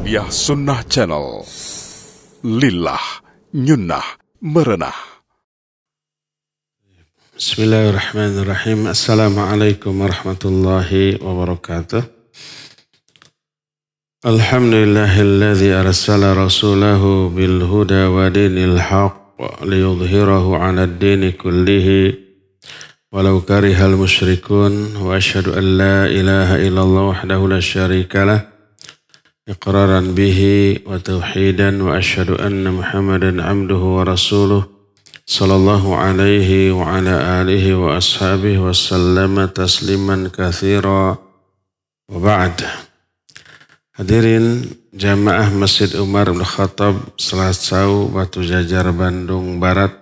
Tarbiyah Sunnah Channel. Lillah, nyunnah, merenah. Bismillahirrahmanirrahim. Assalamualaikum warahmatullahi wabarakatuh. Alhamdulillahilladzi arsala rasulahu bil huda wa dinil haqq liyudhhirahu 'alad dini kullihi walau karihal musyrikun, wa asyhadu an la ilaha illallah wahdahu la syarikalah iqraran bihi wa tauhidan, wa asyhadu anna Muhammadan abduhu wa rasuluh sallallahu alaihi wa ala alihi wa ashabihi wa sallama tasliman katsira, wa ba'd. Hadirin jamaah Masjid Umar bin Khattab Selasau Batu Jajar Bandung Barat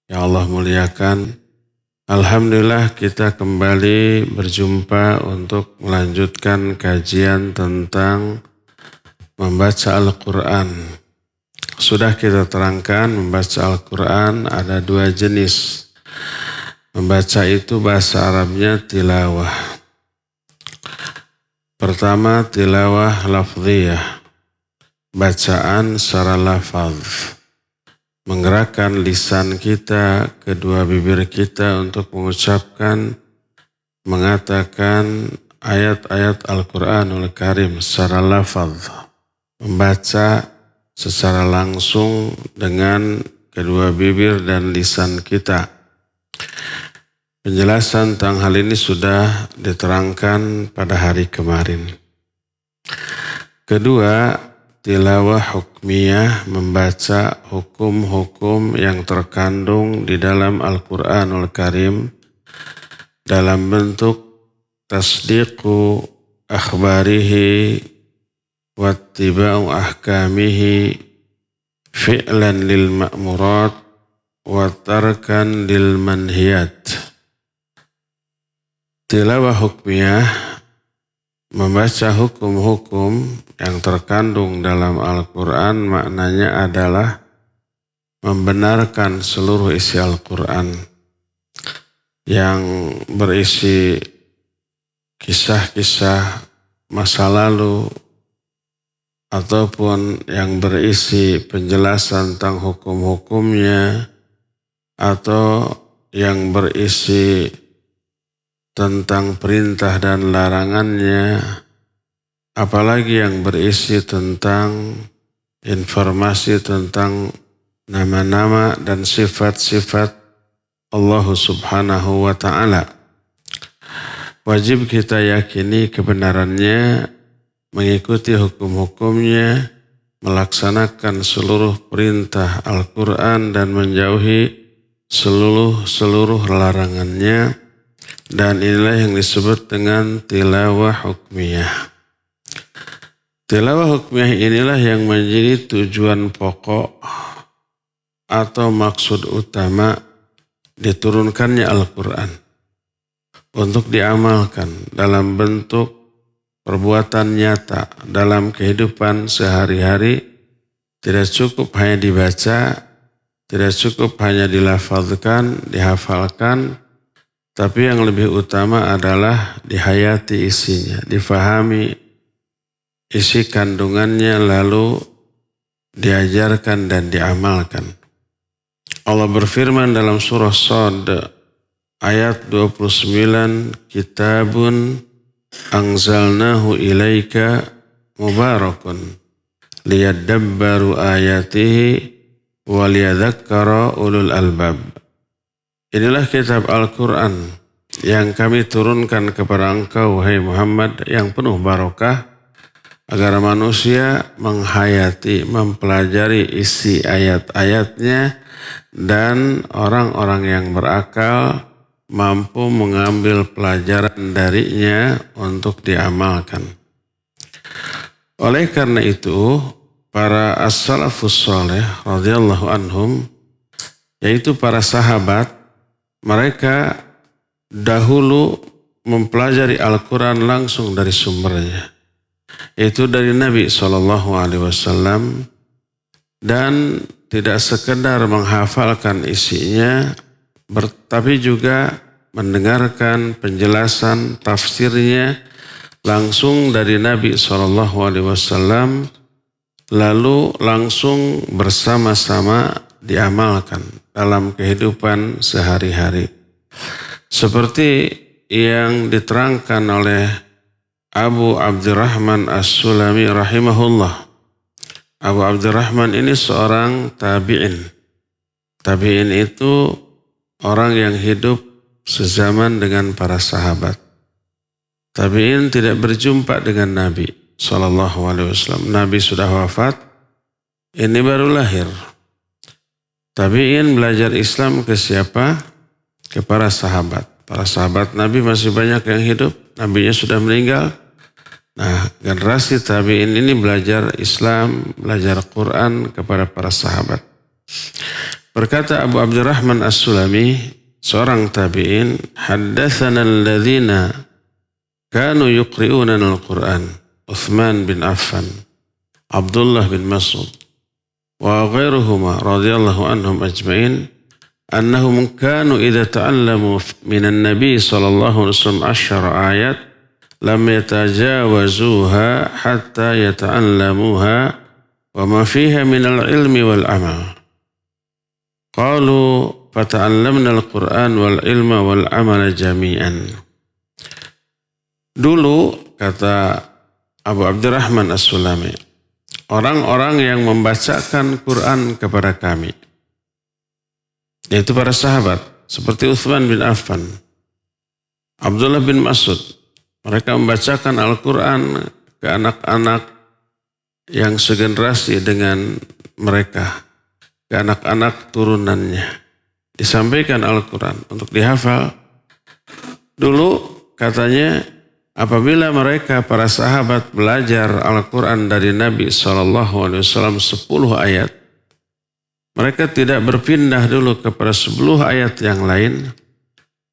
yang Allah muliakan. Alhamdulillah kita kembali berjumpa untuk melanjutkan kajian tentang membaca Al-Quran. Sudah kita terangkan membaca Al-Quran ada dua jenis. Membaca itu bahasa Arabnya tilawah. Pertama tilawah lafziyah, bacaan secara lafaz. Menggerakkan lisan kita, kedua bibir kita untuk mengucapkan, mengatakan ayat-ayat Al-Quranul Karim secara lafaz. Membaca secara langsung dengan kedua bibir dan lisan kita. Penjelasan tentang hal ini sudah diterangkan pada hari kemarin. Kedua, tilawah hukmiyah, membaca hukum-hukum yang terkandung di dalam Al-Quranul Karim dalam bentuk tasdiqu akhbarihi wattiba'u ahkamihi fi'lan lil ma'murat wa tarkan lil manhiyat. Tilawah hukmiyah, membaca hukum-hukum yang terkandung dalam Al-Quran, maknanya adalah membenarkan seluruh isi Al-Quran yang berisi kisah-kisah masa lalu ataupun yang berisi penjelasan tentang hukum-hukumnya atau yang berisi tentang perintah dan larangannya, apalagi yang berisi tentang informasi tentang nama-nama dan sifat-sifat Allah Subhanahu wa ta'ala. Wajib kita yakini kebenarannya, mengikuti hukum-hukumnya, melaksanakan seluruh perintah Al-Quran dan menjauhi seluruh larangannya. Dan inilah yang disebut dengan tilawah hukmiyah. Tilawah hukmiyah inilah yang menjadi tujuan pokok atau maksud utama diturunkannya Al-Quran untuk diamalkan dalam bentuk perbuatan nyata dalam kehidupan sehari-hari. Tidak cukup hanya dibaca, tidak cukup hanya dilafazkan, dihafalkan, tapi yang lebih utama adalah dihayati isinya, difahami isi kandungannya, lalu diajarkan dan diamalkan. Allah berfirman dalam surah Shad ayat 29, Kitabun anzalnahu ilaika mubarakun liyadabbaru ayatihi waliyadzakkara ulul albab. Inilah kitab Al-Quran yang kami turunkan kepada engkau, wahai Muhammad, yang penuh barakah, agar manusia menghayati, mempelajari isi ayat-ayatnya, dan orang-orang yang berakal mampu mengambil pelajaran darinya untuk diamalkan. Oleh karena itu, para as-salafus saleh radhiyallahu anhum, yaitu para sahabat, mereka dahulu mempelajari Al-Quran langsung dari sumbernya. Itu dari Nabi SAW, dan tidak sekedar menghafalkan isinya, tapi juga mendengarkan penjelasan tafsirnya langsung dari Nabi SAW, lalu langsung bersama-sama diamalkan dalam kehidupan sehari-hari. Seperti yang diterangkan oleh Abu Abdurrahman As-Sulami rahimahullah. Abu Abdurrahman ini seorang tabi'in. Tabi'in itu orang yang hidup sezaman dengan para sahabat. Tabi'in tidak berjumpa dengan Nabi SAW. Nabi sudah wafat, ini baru lahir. Tabi'in belajar Islam ke siapa? Ke para sahabat. Para sahabat Nabi masih banyak yang hidup, Nabinya sudah meninggal. Nah, generasi tabi'in ini belajar Islam, belajar Quran kepada para sahabat. Berkata Abu Abdurrahman As-Sulami, seorang tabi'in, haddatsana alladhina kanu yuqri'una al-Quran, Uthman bin Affan, Abdullah bin Mas'ud, wa ghairuhuma radhiyallahu anhum ajma'in, annahum kanu idza ta'allamu minan nabi sallallahu alaihi wasallam 10 ayat lam yatajawazuha hatta yata'allamuha wa ma fiha min al-ilmi wal amal. Qalu fata'allamna al-Qur'an wal ilma wal amala jami'an. Dulu kata Abu Abdurrahman As-Sulami, orang-orang yang membacakan Quran kepada kami, yaitu para sahabat seperti Uthman bin Affan, Abdullah bin Mas'ud, mereka membacakan Al-Quran ke anak-anak yang segenerasi dengan mereka, ke anak-anak turunannya. Disampaikan Al-Quran untuk dihafal. Dulu katanya apabila mereka para sahabat belajar Al-Quran dari Nabi SAW 10 ayat, mereka tidak berpindah dulu kepada 10 ayat yang lain.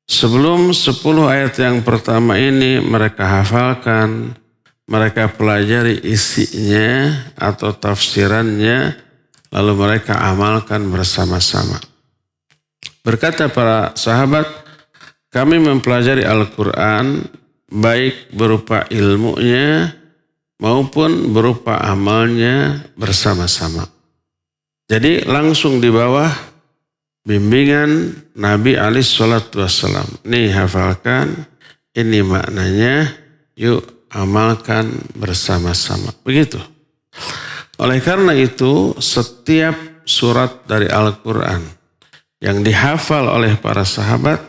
Sebelum 10 ayat yang pertama ini mereka hafalkan, mereka pelajari isinya atau tafsirannya, lalu mereka amalkan bersama-sama. Berkata para sahabat, kami mempelajari Al-Quran baik berupa ilmunya maupun berupa amalnya bersama-sama. Jadi langsung di bawah bimbingan Nabi alaihi salatu wassalam. Nih hafalkan, ini maknanya, yuk amalkan bersama-sama. Begitu. Oleh karena itu, setiap surat dari Al-Quran yang dihafal oleh para sahabat,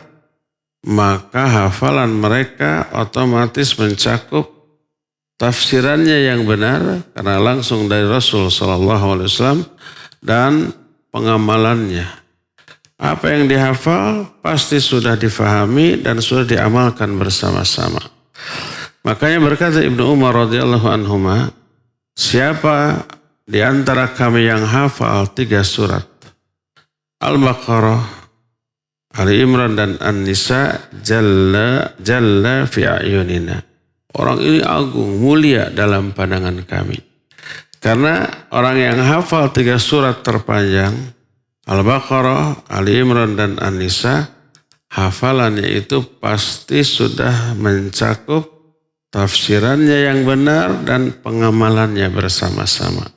maka hafalan mereka otomatis mencakup tafsirannya yang benar, karena langsung dari Rasul SAW, dan pengamalannya. Apa yang dihafal pasti sudah difahami dan sudah diamalkan bersama-sama. Makanya berkata Ibnu Umar radhiyallahu anhuma, siapa di antara kami yang hafal 3 surat, Al-Baqarah, Ali Imran dan An-Nisa, jalla fi ayunina. Orang ini agung, mulia dalam pandangan kami. Karena orang yang hafal 3 surat terpanjang, Al-Baqarah, Ali Imran dan An-Nisa, hafalannya itu pasti sudah mencakup tafsirannya yang benar dan pengamalannya bersama-sama.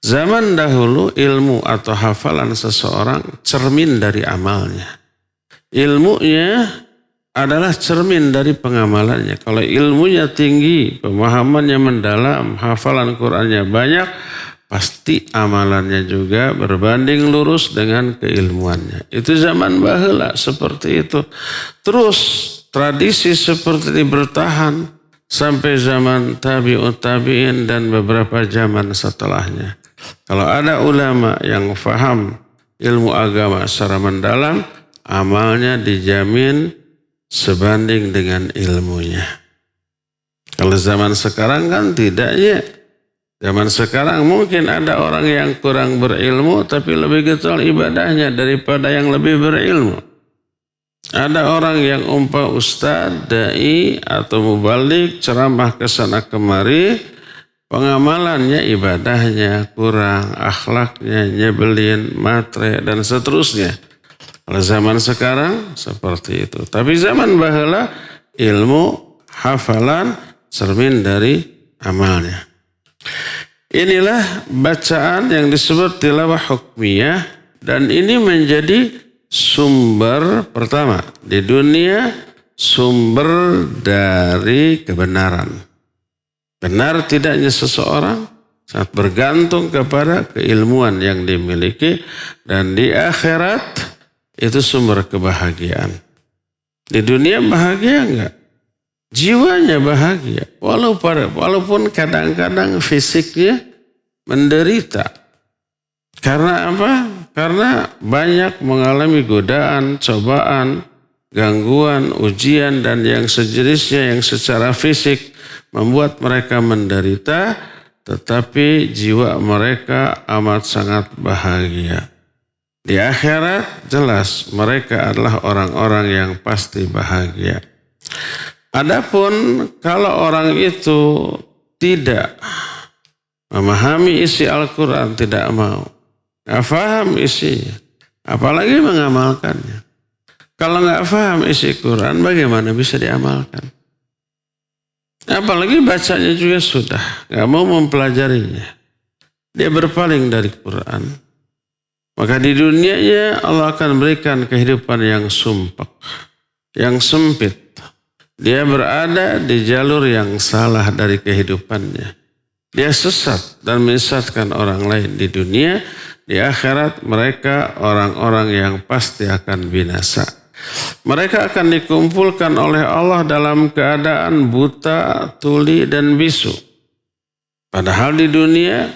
Zaman dahulu ilmu atau hafalan seseorang cermin dari amalnya. Ilmunya adalah cermin dari pengamalannya. Kalau ilmunya tinggi, pemahamannya mendalam, hafalan Qur'annya banyak, pasti amalannya juga berbanding lurus dengan keilmuannya. Itu zaman baheula seperti itu. Terus tradisi seperti ini bertahan sampai zaman tabi'ut tabi'in dan beberapa zaman setelahnya. Kalau ada ulama yang faham ilmu agama secara mendalam, amalnya dijamin sebanding dengan ilmunya. Kalau zaman sekarang kan tidak ya. Zaman sekarang mungkin ada orang yang kurang berilmu tapi lebih getol ibadahnya daripada yang lebih berilmu. Ada orang yang umpah ustaz, dai atau mubalik ceramah ke sana kemari, pengamalannya ibadahnya kurang, akhlaknya nyebelin, matre dan seterusnya. Kalau zaman sekarang seperti itu. Tapi zaman baheula ilmu, hafalan cermin dari amalnya. Inilah bacaan yang disebut tilawah hukmiyah, dan ini menjadi sumber pertama di dunia, sumber dari kebenaran. Benar tidaknya seseorang sangat bergantung kepada keilmuan yang dimiliki, dan di akhirat itu sumber kebahagiaan. Di dunia bahagia enggak? Jiwanya bahagia, walaupun kadang-kadang fisiknya menderita. Karena apa? Karena banyak mengalami godaan, cobaan, gangguan, ujian, dan yang sejenisnya yang secara fisik membuat mereka menderita, tetapi jiwa mereka amat sangat bahagia. Di akhirat jelas mereka adalah orang-orang yang pasti bahagia. Adapun kalau orang itu tidak memahami isi Al-Quran, tidak mau, nggak paham isinya, apalagi mengamalkannya. Kalau nggak paham isi Quran, bagaimana bisa diamalkan? Apalagi bacanya juga sudah, nggak mau mempelajarinya. Dia berpaling dari Quran. Maka di dunianya Allah akan berikan kehidupan yang sumpek, yang sempit. Dia berada di jalur yang salah dari kehidupannya. Dia sesat dan menyesatkan orang lain di dunia. Di akhirat mereka orang-orang yang pasti akan binasa. Mereka akan dikumpulkan oleh Allah dalam keadaan buta, tuli, dan bisu. Padahal di dunia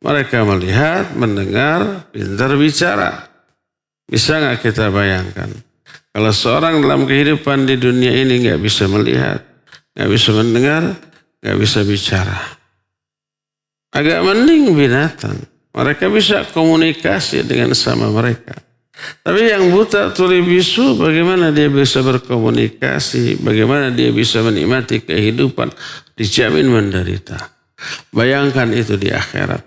mereka melihat, mendengar, pintar bicara. Bisa nggak kita bayangkan? Kalau seorang dalam kehidupan di dunia ini nggak bisa melihat, nggak bisa mendengar, nggak bisa bicara. Agak mending binatang. Mereka bisa komunikasi dengan sama mereka. Tapi yang buta, tuli, bisu, bagaimana dia bisa berkomunikasi? Bagaimana dia bisa menikmati kehidupan? Dijamin menderita. Bayangkan itu di akhirat.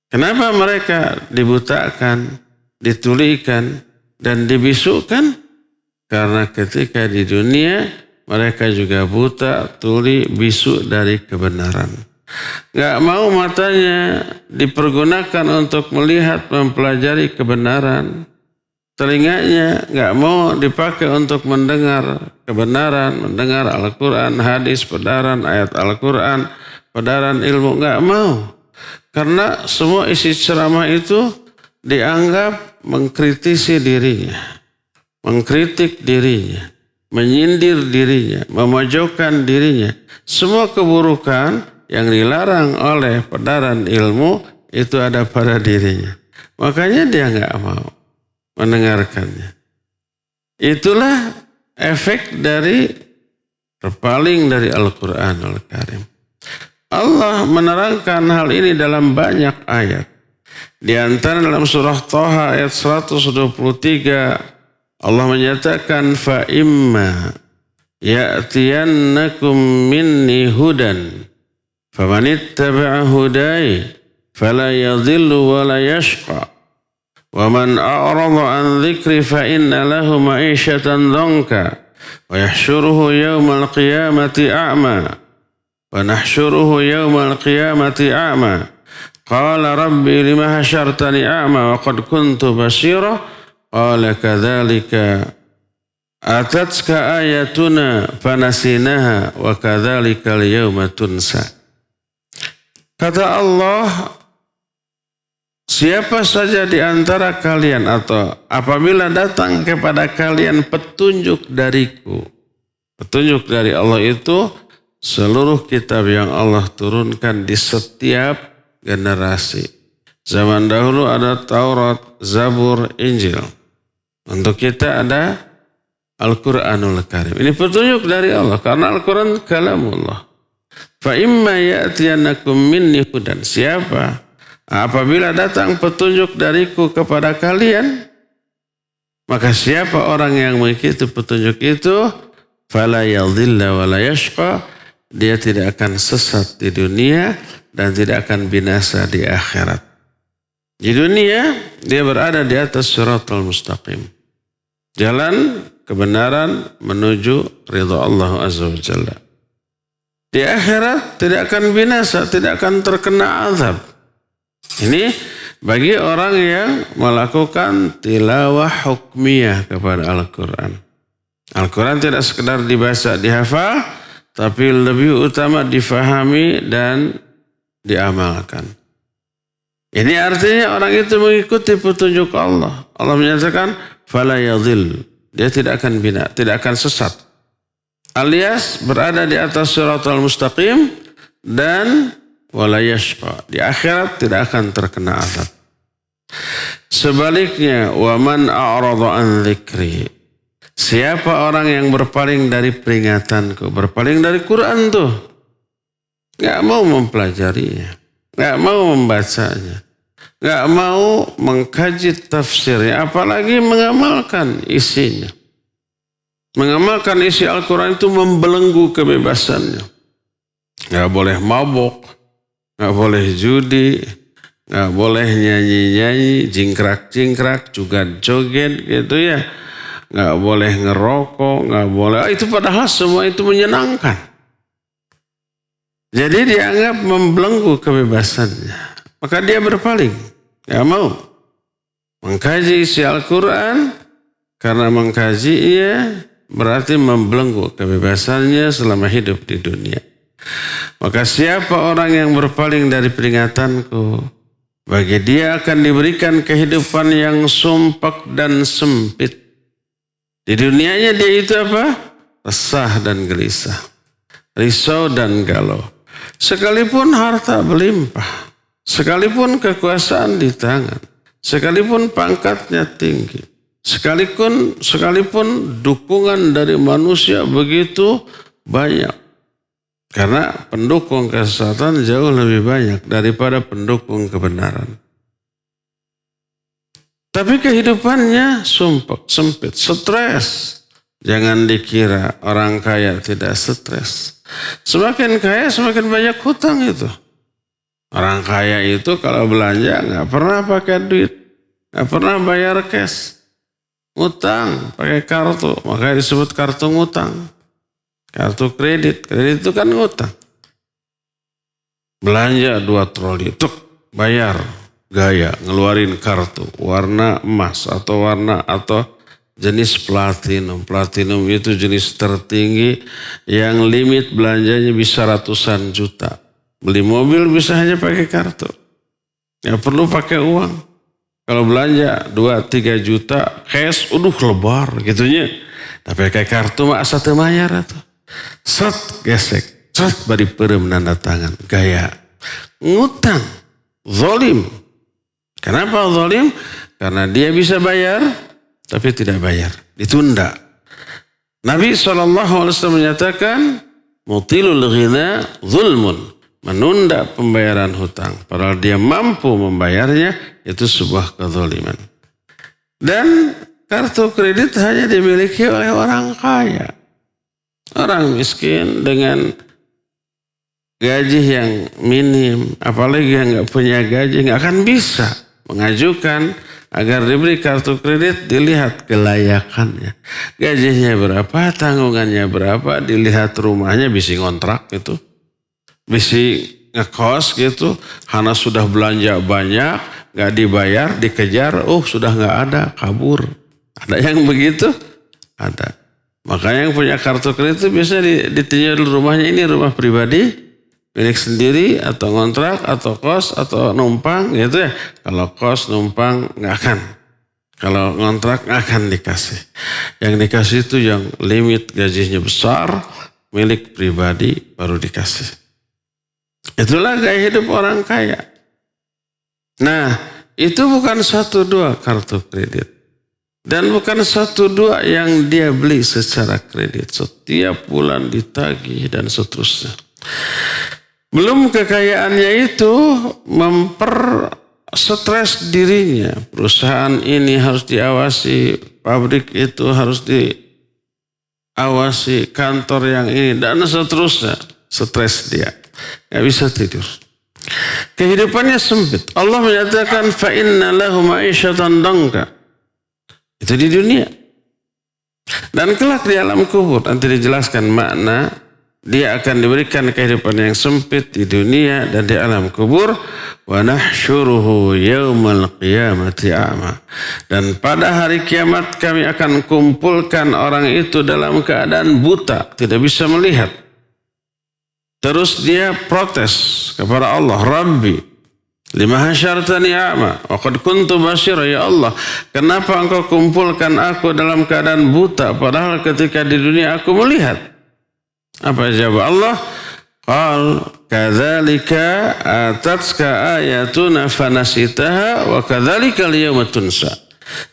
Kenapa mereka dibutakan, ditulikan, dan dibisukan? Karena ketika di dunia mereka juga buta, tuli, bisu dari kebenaran. Gak mau matanya dipergunakan untuk melihat, mempelajari kebenaran. Telinganya gak mau dipakai untuk mendengar kebenaran, mendengar Al-Quran, hadis, pedaran, ayat Al-Quran, pedaran ilmu. Gak mau. Karena semua isi ceramah itu dianggap mengkritisi dirinya. Mengkritik dirinya, menyindir dirinya, memojokkan dirinya. Semua keburukan yang dilarang oleh pedaran ilmu itu ada pada dirinya. Makanya dia nggak mau mendengarkannya. Itulah efek dari berpaling dari Al-Quranul Karim. Allah menerangkan hal ini dalam banyak ayat. Di antara dalam surah Thaha ayat 123, Allah menyatakan fa imma ya'tiyannakum minni hudan famanittaba'a hudai fala yadhillu wa la yashqa wa man a'rada an dhikri fa inna lahu ma'isyatan dhanka wa yahsyuruhu yawmal qiyamati a'ma wa nahsyuruhu yawmal qiyamati a'ma qala rabbi lima hasyartani a'ma wa qad kuntu basira. Qala kadzalika atatka ayatuna fanasinaha wa kadzalika al-yawma tunsa. Kata Allah, siapa saja di antara kalian atau apabila datang kepada kalian petunjuk dariku. Petunjuk dari Allah itu seluruh kitab yang Allah turunkan di setiap generasi. Zaman dahulu ada Taurat, Zabur, Injil. Untuk kita ada Al-Quranul Karim. Ini petunjuk dari Allah. Karena Al-Quran kalamullah. Fa imma ya'tiyannakum minni hudan. Siapa? Apabila datang petunjuk dariku kepada kalian, maka siapa orang yang mengikuti petunjuk itu, fala yadhilla wa la yashqa, dia tidak akan sesat di dunia dan tidak akan binasa di akhirat. Di dunia dia berada di atas siratal mustaqim. Jalan kebenaran menuju ridha Allah Azza wa Jalla. Di akhirat tidak akan binasa, tidak akan terkena azab. Ini bagi orang yang melakukan tilawah hukmiyah kepada Al-Quran. Al-Quran tidak sekedar dibaca, dihafal, tapi lebih utama difahami dan diamalkan. Ini artinya orang itu mengikuti petunjuk Allah. Allah menyatakan, fala yadhil. Dia tidak akan bina, tidak akan sesat. Alias berada di atas siratal mustaqim dan wala yashqa. Di akhirat tidak akan terkena azab. Sebaliknya, wa man a'rada an dzikri. Siapa orang yang berpaling dari peringatanku, berpaling dari Quran tuh, nggak mau mempelajarinya, nggak mau membacanya, nggak mau mengkaji tafsirnya, apalagi mengamalkan isinya. Mengamalkan isi Al-Quran itu membelenggu kebebasannya. Nggak boleh mabuk, nggak boleh judi, nggak boleh nyanyi-nyanyi, jingkrak-jingkrak, juga joget gitu ya. Nggak boleh ngerokok, nggak boleh. Itu padahal semua itu menyenangkan. Jadi dianggap membelenggu kebebasannya. Maka dia berpaling. Nggak mau mengkaji isi Al-Quran. Karena mengkaji berarti membelenggu kebebasannya selama hidup di dunia. Maka siapa orang yang berpaling dari peringatanku, bagi dia akan diberikan kehidupan yang sumpek dan sempit. Di dunianya dia itu apa? Resah dan gelisah, risau dan galau. Sekalipun harta berlimpah, sekalipun kekuasaan di tangan, sekalipun pangkatnya tinggi, sekalipun dukungan dari manusia begitu banyak. Karena pendukung kesesatan jauh lebih banyak daripada pendukung kebenaran. Tapi kehidupannya sumpek, sempit, stres. Jangan dikira orang kaya tidak stres. Semakin kaya semakin banyak hutang itu. Orang kaya itu kalau belanja nggak pernah pakai duit, nggak pernah bayar cash. Ngutang pakai kartu, makanya disebut kartu ngutang. Kartu kredit itu kan ngutang. Belanja 2 troli, tuk, bayar, gaya, ngeluarin kartu, warna emas atau warna atau jenis platinum. Platinum itu jenis tertinggi yang limit belanjanya bisa ratusan juta. Beli mobil bisa hanya pakai kartu. Nggak perlu pakai uang. Kalau belanja 2-3 juta cash, lebar gitunya. Tapi pakai kartu mah asa teu mayar atuh. Set gesek, set bari peureum nanda tangan, gaya. Ngutang, zalim. Kenapa zalim? Karena dia bisa bayar tapi tidak bayar, ditunda. Nabi SAW menyatakan mutilul ghina zulmun. Menunda pembayaran hutang. Padahal dia mampu membayarnya, itu sebuah kezaliman. Dan kartu kredit hanya dimiliki oleh orang kaya. Orang miskin dengan gaji yang minim, apalagi yang nggak punya gaji, nggak akan bisa mengajukan agar diberi kartu kredit. Dilihat kelayakannya. Gajinya berapa, tanggungannya berapa, dilihat rumahnya, bisa ngontrak gitu. Bisa ngekos gitu, Hana sudah belanja banyak, gak dibayar, dikejar, sudah gak ada, kabur. Ada yang begitu? Ada. Makanya yang punya kartu kredit itu biasanya ditinjau dulu rumahnya, ini rumah pribadi, milik sendiri, atau ngontrak, atau kos, atau numpang gitu ya. Kalau kos, numpang gak akan. Kalau ngontrak gak akan dikasih. Yang dikasih itu yang limit gajinya besar, milik pribadi baru dikasih. Itulah gaya hidup orang kaya. Nah, itu bukan 1-2 kartu kredit. Dan bukan 1-2 yang dia beli secara kredit. Setiap bulan ditagih dan seterusnya. Belum kekayaannya itu stres dirinya. Perusahaan ini harus diawasi, pabrik itu harus diawasi, kantor yang ini, dan seterusnya. Stres dia. Gak bisa tidur. Kehidupannya sempit. Allah menyatakan fa inna lahu ma'isyatan dangka. Itu di dunia. Dan kelak di alam kubur nanti dijelaskan makna dia akan diberikan kehidupan yang sempit di dunia dan di alam kubur. Wa nahsyuruhu yaumal qiyamati a'ma. Dan pada hari kiamat kami akan kumpulkan orang itu dalam keadaan buta, tidak bisa melihat. Terus dia protes kepada Allah, Rabbi, lima hasyartani a'ma wa qad kuntu basyira, ya Allah, kenapa engkau kumpulkan aku dalam keadaan buta padahal ketika di dunia aku melihat? Apa jawab Allah? Qal kadzalika atatska ayatuna fanasitaha wa kadzalika al-yawma tunsa.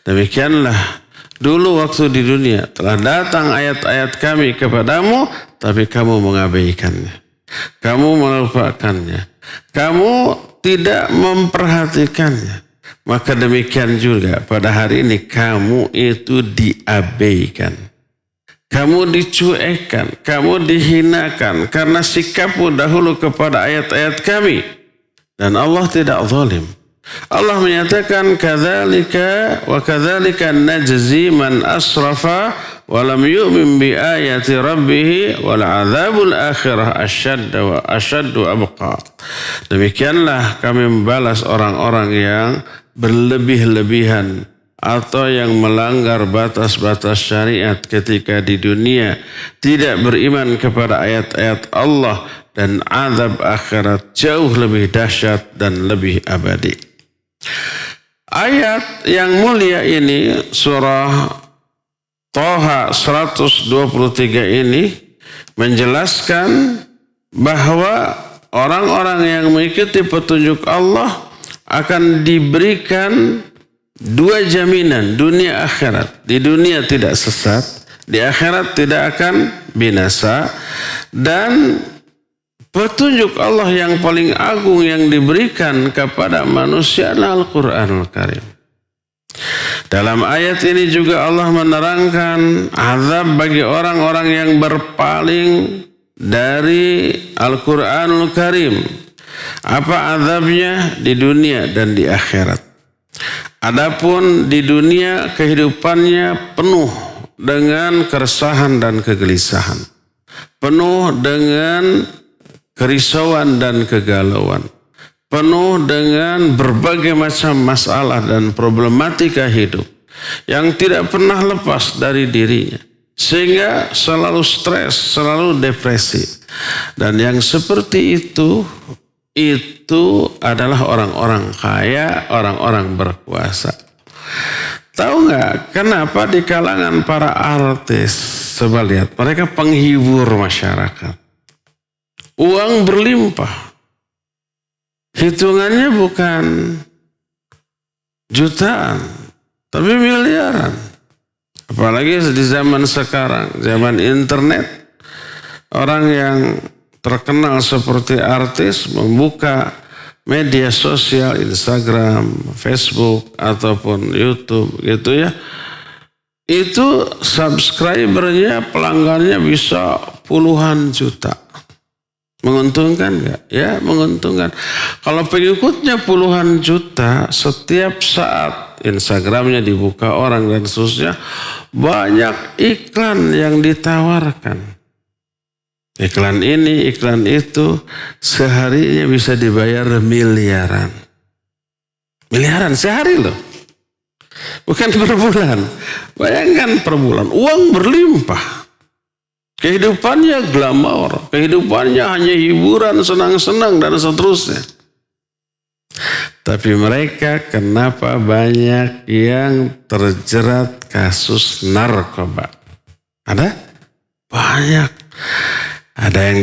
Demikianlah dulu waktu di dunia telah datang ayat-ayat kami kepadamu, tapi kamu mengabaikannya. Kamu melupakannya. Kamu tidak memperhatikannya. Maka demikian juga pada hari ini kamu itu diabaikan. Kamu dicuekkan, kamu dihinakan karena sikapmu dahulu kepada ayat-ayat kami. Dan Allah tidak zalim. Allah menyatakan kadzalika wa kadzalika najzi man asrafa wa lam yu'min bi ayati rabbih wal adzabul akhirah asyaddu abqa. Demikianlah kami membalas orang-orang yang berlebih-lebihan atau yang melanggar batas-batas syariat ketika di dunia, tidak beriman kepada ayat-ayat Allah, dan azab akhirat jauh lebih dahsyat dan lebih abadi. Ayat yang mulia ini, surah Thaha 123 ini menjelaskan bahwa orang-orang yang mengikuti petunjuk Allah akan diberikan dua jaminan dunia akhirat. Di dunia tidak sesat, di akhirat tidak akan binasa, dan petunjuk Allah yang paling agung yang diberikan kepada manusia adalah Al-Quranul Karim. Dalam ayat ini juga Allah menerangkan azab bagi orang-orang yang berpaling dari Al-Quranul Karim. Apa azabnya di dunia dan di akhirat? Adapun di dunia kehidupannya penuh dengan keresahan dan kegelisahan, penuh dengan kerisauan dan kegalauan, penuh dengan berbagai macam masalah dan problematika hidup yang tidak pernah lepas dari dirinya, sehingga selalu stres, selalu depresi. Dan yang seperti itu adalah orang-orang kaya, orang-orang berkuasa. Tahu nggak kenapa di kalangan para artis, coba lihat, mereka penghibur masyarakat. Uang berlimpah. Hitungannya bukan jutaan, tapi miliaran. Apalagi di zaman sekarang, zaman internet, orang yang terkenal seperti artis membuka media sosial, Instagram, Facebook, ataupun YouTube gitu ya. Itu subscribernya, pelanggannya bisa puluhan juta. Menguntungkan nggak? Ya, menguntungkan. Kalau pengikutnya puluhan juta, setiap saat Instagramnya dibuka orang dan seterusnya, banyak iklan yang ditawarkan. Iklan ini, iklan itu, seharinya bisa dibayar miliaran. Miliaran sehari loh. Bukan per bulan. Bayangkan per bulan, uang berlimpah. Kehidupannya glamor, kehidupannya hanya hiburan, senang-senang, dan seterusnya. Tapi mereka kenapa banyak yang terjerat kasus narkoba? Ada? Banyak. Ada yang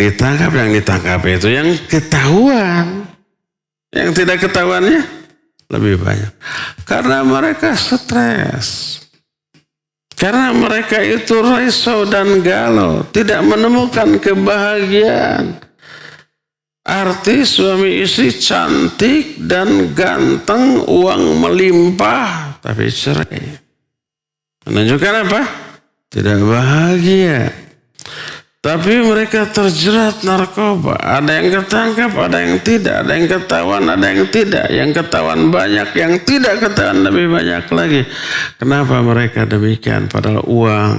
ditangkap itu yang ketahuan. Yang tidak ketahuannya lebih banyak. Karena mereka stres. Karena mereka itu risau dan galau. Tidak menemukan kebahagiaan. Artis, suami istri cantik dan ganteng, uang melimpah, tapi cerai. Menunjukkan apa? Tidak bahagia. Tapi mereka terjerat narkoba. Ada yang ketangkap, ada yang tidak. Ada yang ketahuan, ada yang tidak. Yang ketahuan banyak, yang tidak ketahuan lebih banyak lagi. Kenapa mereka demikian? Padahal uang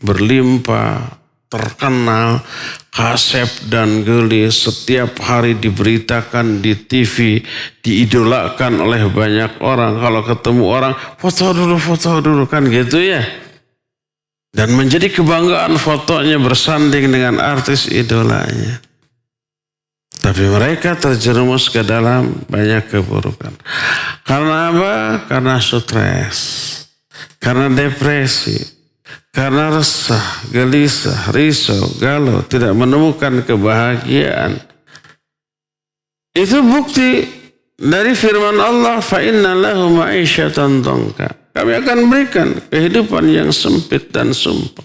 berlimpah, terkenal, Kasep dan Gelis, setiap hari diberitakan di TV, diidolakan oleh banyak orang. Kalau ketemu orang, foto dulu kan gitu ya. Dan menjadi kebanggaan fotonya bersanding dengan artis idolanya. Tapi mereka terjerumus ke dalam banyak keburukan. Karena apa? Karena stres, karena depresi, karena resah, gelisah, risau, galau, tidak menemukan kebahagiaan. Itu bukti dari firman Allah, fa inna lahu ma'isyatan dhanka. Kami akan berikan kehidupan yang sempit dan sumpah.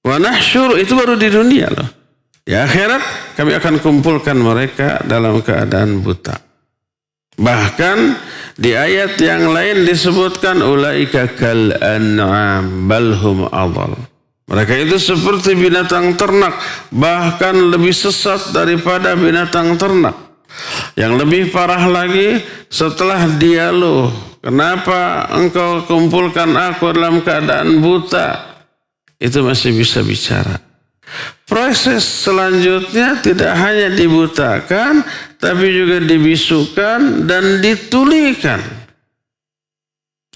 Wa nahsyur, itu baru di dunia loh. Di akhirat kami akan kumpulkan mereka dalam keadaan buta. Bahkan di ayat yang lain disebutkan ulaika kal an'am balhum adall. Mereka itu seperti binatang ternak, bahkan lebih sesat daripada binatang ternak. Yang lebih parah lagi, setelah dialog, kenapa engkau kumpulkan aku dalam keadaan buta? Itu masih bisa bicara. Proses selanjutnya tidak hanya dibutakan, tapi juga dibisukan dan ditulikan.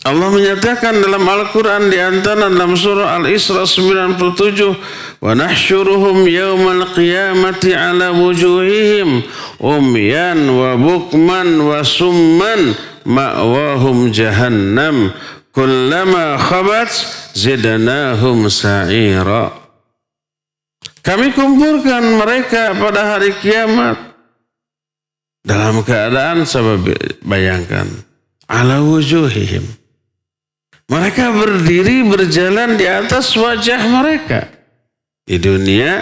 Allah menyatakan dalam Al-Quran di antara dalam surah Al-Isra 97, wa nahsyuruhum yawmal qiyamati ala wujuhihim umyan wa bukman wa summan ma'wahum jahannam kullama khabat zidnahum sa'ira. Kami kumpulkan mereka pada hari kiamat dalam keadaan, coba bayangkan, ala wujuhihim. Mereka berdiri berjalan di atas wajah mereka. Di dunia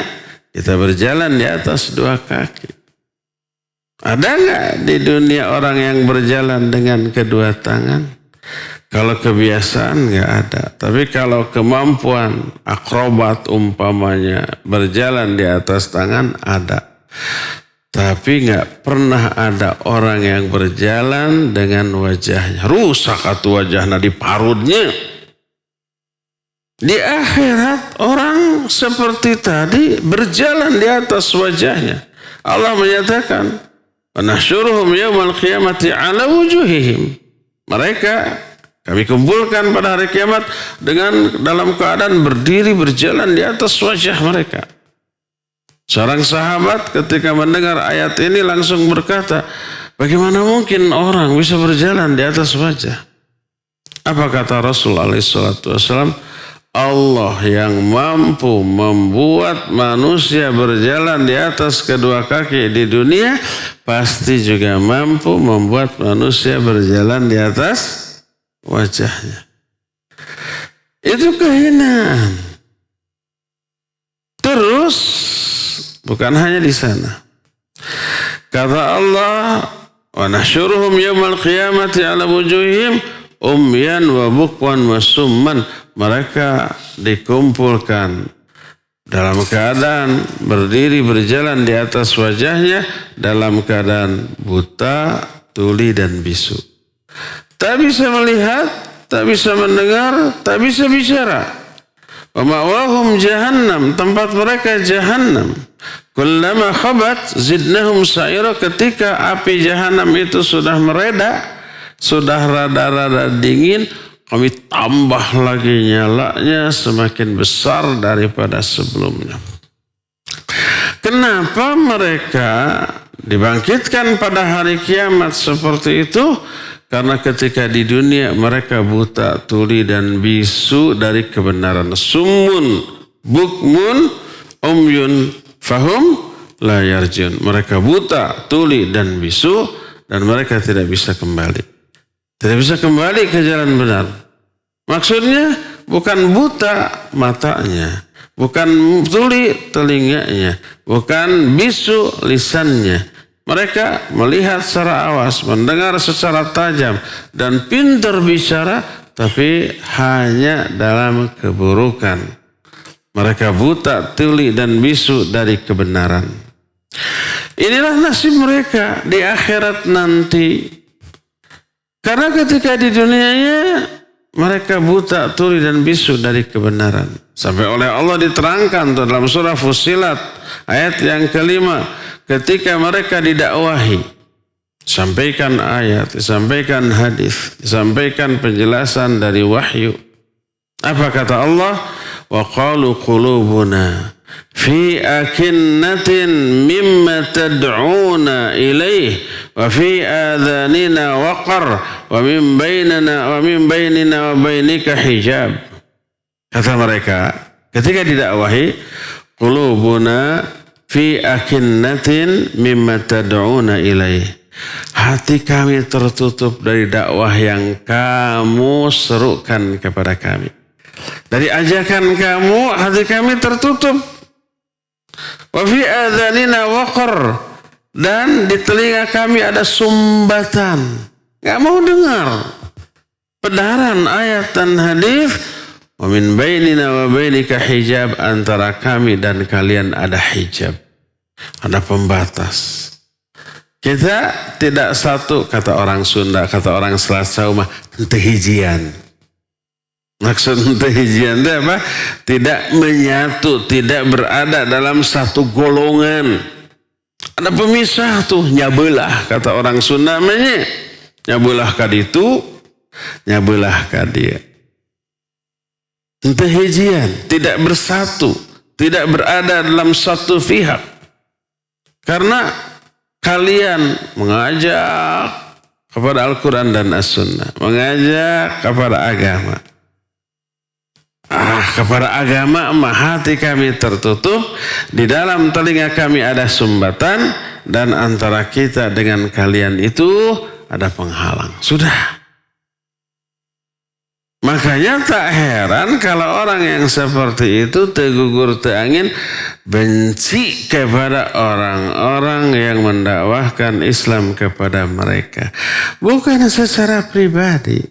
kita berjalan di atas dua kaki. Ada nggak di dunia orang yang berjalan dengan kedua tangan? Kalau kebiasaan nggak ada. Tapi kalau kemampuan akrobat umpamanya berjalan di atas tangan ada. Tapi nggak pernah ada orang yang berjalan dengan wajahnya rusak atau wajahnya diparutnya. Di akhirat orang seperti tadi berjalan di atas wajahnya. Allah menyatakan, "Nahsyuruhum yaumal qiyamati ala wujuhihim." Mereka kami kumpulkan pada hari kiamat dengan dalam keadaan berdiri berjalan di atas wajah mereka. Seorang sahabat ketika mendengar ayat ini langsung berkata, bagaimana mungkin orang bisa berjalan di atas wajah? Apa kata Rasul SAW? Allah yang mampu membuat manusia berjalan di atas kedua kaki di dunia, pasti juga mampu membuat manusia berjalan di atas wajahnya. Itu kehinaan. Terus bukan hanya di sana. Kata Allah, wa nahsyuruhum yaumal qiyamati ala wujuhihim umyan wa bukwan wa summan. Mereka dikumpulkan dalam keadaan berdiri berjalan di atas wajahnya dalam keadaan buta, tuli dan bisu. Tak bisa melihat, tak bisa mendengar, tak bisa bicara. Wa ma'wahum jahannam, tempat mereka jahannam. Kullama khabat zidnahum sa'ira, ketika api jahannam itu sudah mereda, sudah rada-rada dingin, kami tambah lagi nyalanya semakin besar daripada sebelumnya. Kenapa mereka dibangkitkan pada hari kiamat seperti itu? Karena ketika di dunia mereka buta, tuli dan bisu dari kebenaran. Summun, bukmun, umyun, fahum, la yarjun. Mereka buta, tuli dan bisu dan mereka tidak bisa kembali. Tidak bisa kembali ke jalan benar. Maksudnya bukan buta matanya, bukan tuli telinganya, bukan bisu lisannya. Mereka melihat secara awas, mendengar secara tajam, dan pintar bicara, tapi hanya dalam keburukan. Mereka buta, tuli, dan bisu dari kebenaran. Inilah nasib mereka di akhirat nanti. Karena ketika di dunianya Mereka buta, tuli dan bisu dari kebenaran. Sampai oleh Allah diterangkan dalam surah Fussilat ayat yang kelima. Ketika mereka didakwahi, sampaikan ayat, disampaikan hadis, disampaikan penjelasan dari wahyu. Apa kata Allah? Wa qalu qulubuna fi akinnatin mimma tad'una ilaih wa fi adhanina waqar wa min bainina wa bainika hijab. Kata mereka ketika didakwahi, qulubuna fi akinnatin mimma tad'una ilaih. Hati kami tertutup dari dakwah yang kamu serukan kepada kami. Dari ajakan kamu, hati kami tertutup. Wa fi adhanina waqar, dan di telinga kami ada sumbatan. Gak mau dengar pedaran ayat dan hadis. Wa min bainina wa bainika hijab, antara kami dan kalian ada hijab. Ada pembatas. Kita tidak satu, kata orang Sunda, kata orang Selasau mah, henteu hijian. Maksud henteu hijian itu apa? Tidak menyatu, tidak berada dalam satu golongan. Ada pemisah tuh, nyabelah, kata orang Sunda mah. Nyabelah ka ditu, nyabelah ka dia. Henteu hijian, tidak bersatu, tidak berada dalam satu pihak. Karena kalian mengajak kepada Al-Quran dan As-Sunnah, mengajak kepada agama. Kepada agama hati kami tertutup, di dalam telinga kami ada sumbatan, dan antara kita dengan kalian itu ada penghalang. Sudah. Makanya tak heran kalau orang yang seperti itu tegugur teangin benci kepada orang-orang yang mendakwahkan Islam kepada mereka. Bukan secara pribadi.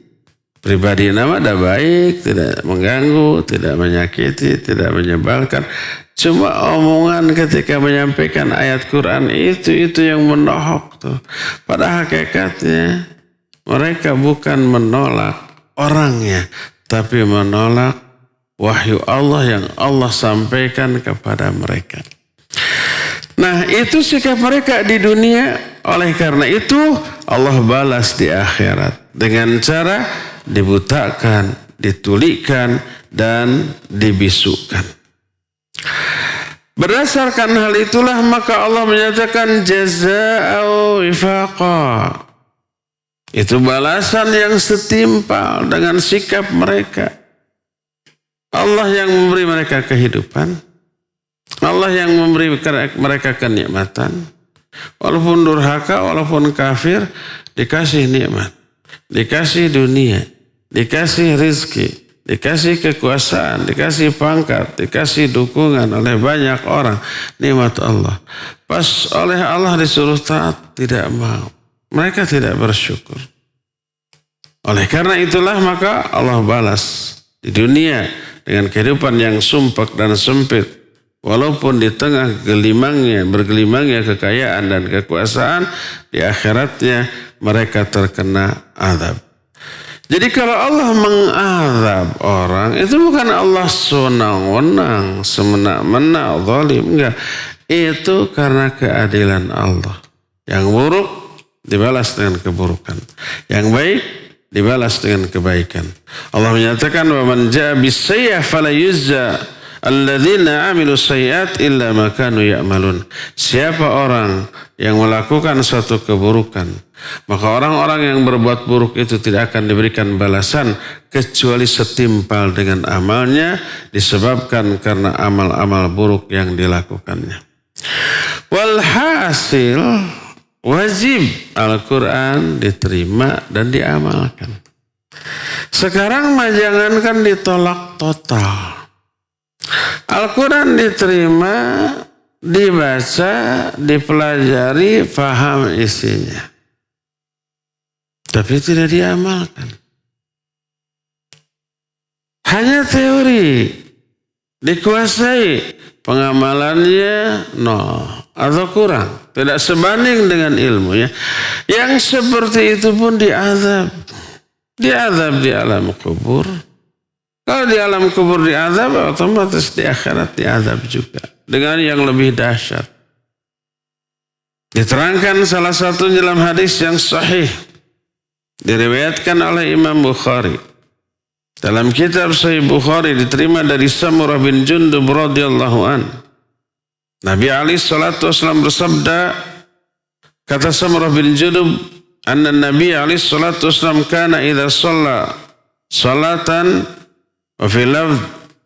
Pribadi nama ada baik, tidak mengganggu, tidak menyakiti, tidak menyebalkan. Cuma omongan ketika menyampaikan ayat Quran itu yang menohok tuh. Pada hakikatnya mereka bukan menolak orangnya, tapi menolak wahyu Allah yang Allah sampaikan kepada mereka. Nah, itu sikap mereka di dunia. Oleh karena itu Allah balas di akhirat dengan cara dibutakan, ditulikan, dan dibisukan. Berdasarkan hal itulah maka Allah menyatakan jazaa'u wifaqa. Itu balasan yang setimpal dengan sikap mereka. Allah yang memberi mereka kehidupan. Allah yang memberi mereka kenikmatan. Walaupun durhaka, walaupun kafir, dikasih nikmat. Dikasih dunia. Dikasih rizki. Dikasih kekuasaan. Dikasih pangkat. Dikasih dukungan oleh banyak orang. Nikmat Allah. Pas oleh Allah disuruh taat, tidak mau. Mereka tidak bersyukur. Oleh karena itulah maka Allah balas di dunia dengan kehidupan yang sumpek dan sempit. Walaupun di tengah bergelimangnya kekayaan dan kekuasaan, di akhiratnya mereka terkena azab. Jadi kalau Allah mengazab orang, itu bukan Allah senang-wenang, semena-mena, zalim. Enggak. Itu karena keadilan Allah. Yang buruk dibalas dengan keburukan. Yang baik dibalas dengan kebaikan. Allah menyatakan wa man jaa bis-sayyi'ah fala yujza alladzina 'amilu sayyi'at illa ma kanu ya'malun. Siapa orang yang melakukan suatu keburukan, maka orang-orang yang berbuat buruk itu tidak akan diberikan balasan kecuali setimpal dengan amalnya, disebabkan karena amal-amal buruk yang dilakukannya. Walhasil wajib Al-Quran diterima dan diamalkan. Sekarang jangankan ditolak total. Al-Quran diterima, dibaca, dipelajari, paham isinya. Tapi tidak diamalkan. Hanya teori, dikuasai, pengamalannya atau kurang. Tidak sebanding dengan ilmunya. Yang seperti itu pun diazab. diazab di alam kubur. Kalau di alam kubur diazab, otomatis di akhirat diazab juga dengan yang lebih dahsyat. Diterangkan salah satu dalam hadis yang sahih diriwayatkan oleh Imam Bukhari. Dalam kitab Sahih Bukhari diterima dari Samurah bin Jundub radhiyallahu an. Nabi alaihi salatu wasallam bersabda, kata Samurah bin Jundub, anna Nabi alaihi salatu wasallam kana idza shalla salatan wa fi lafz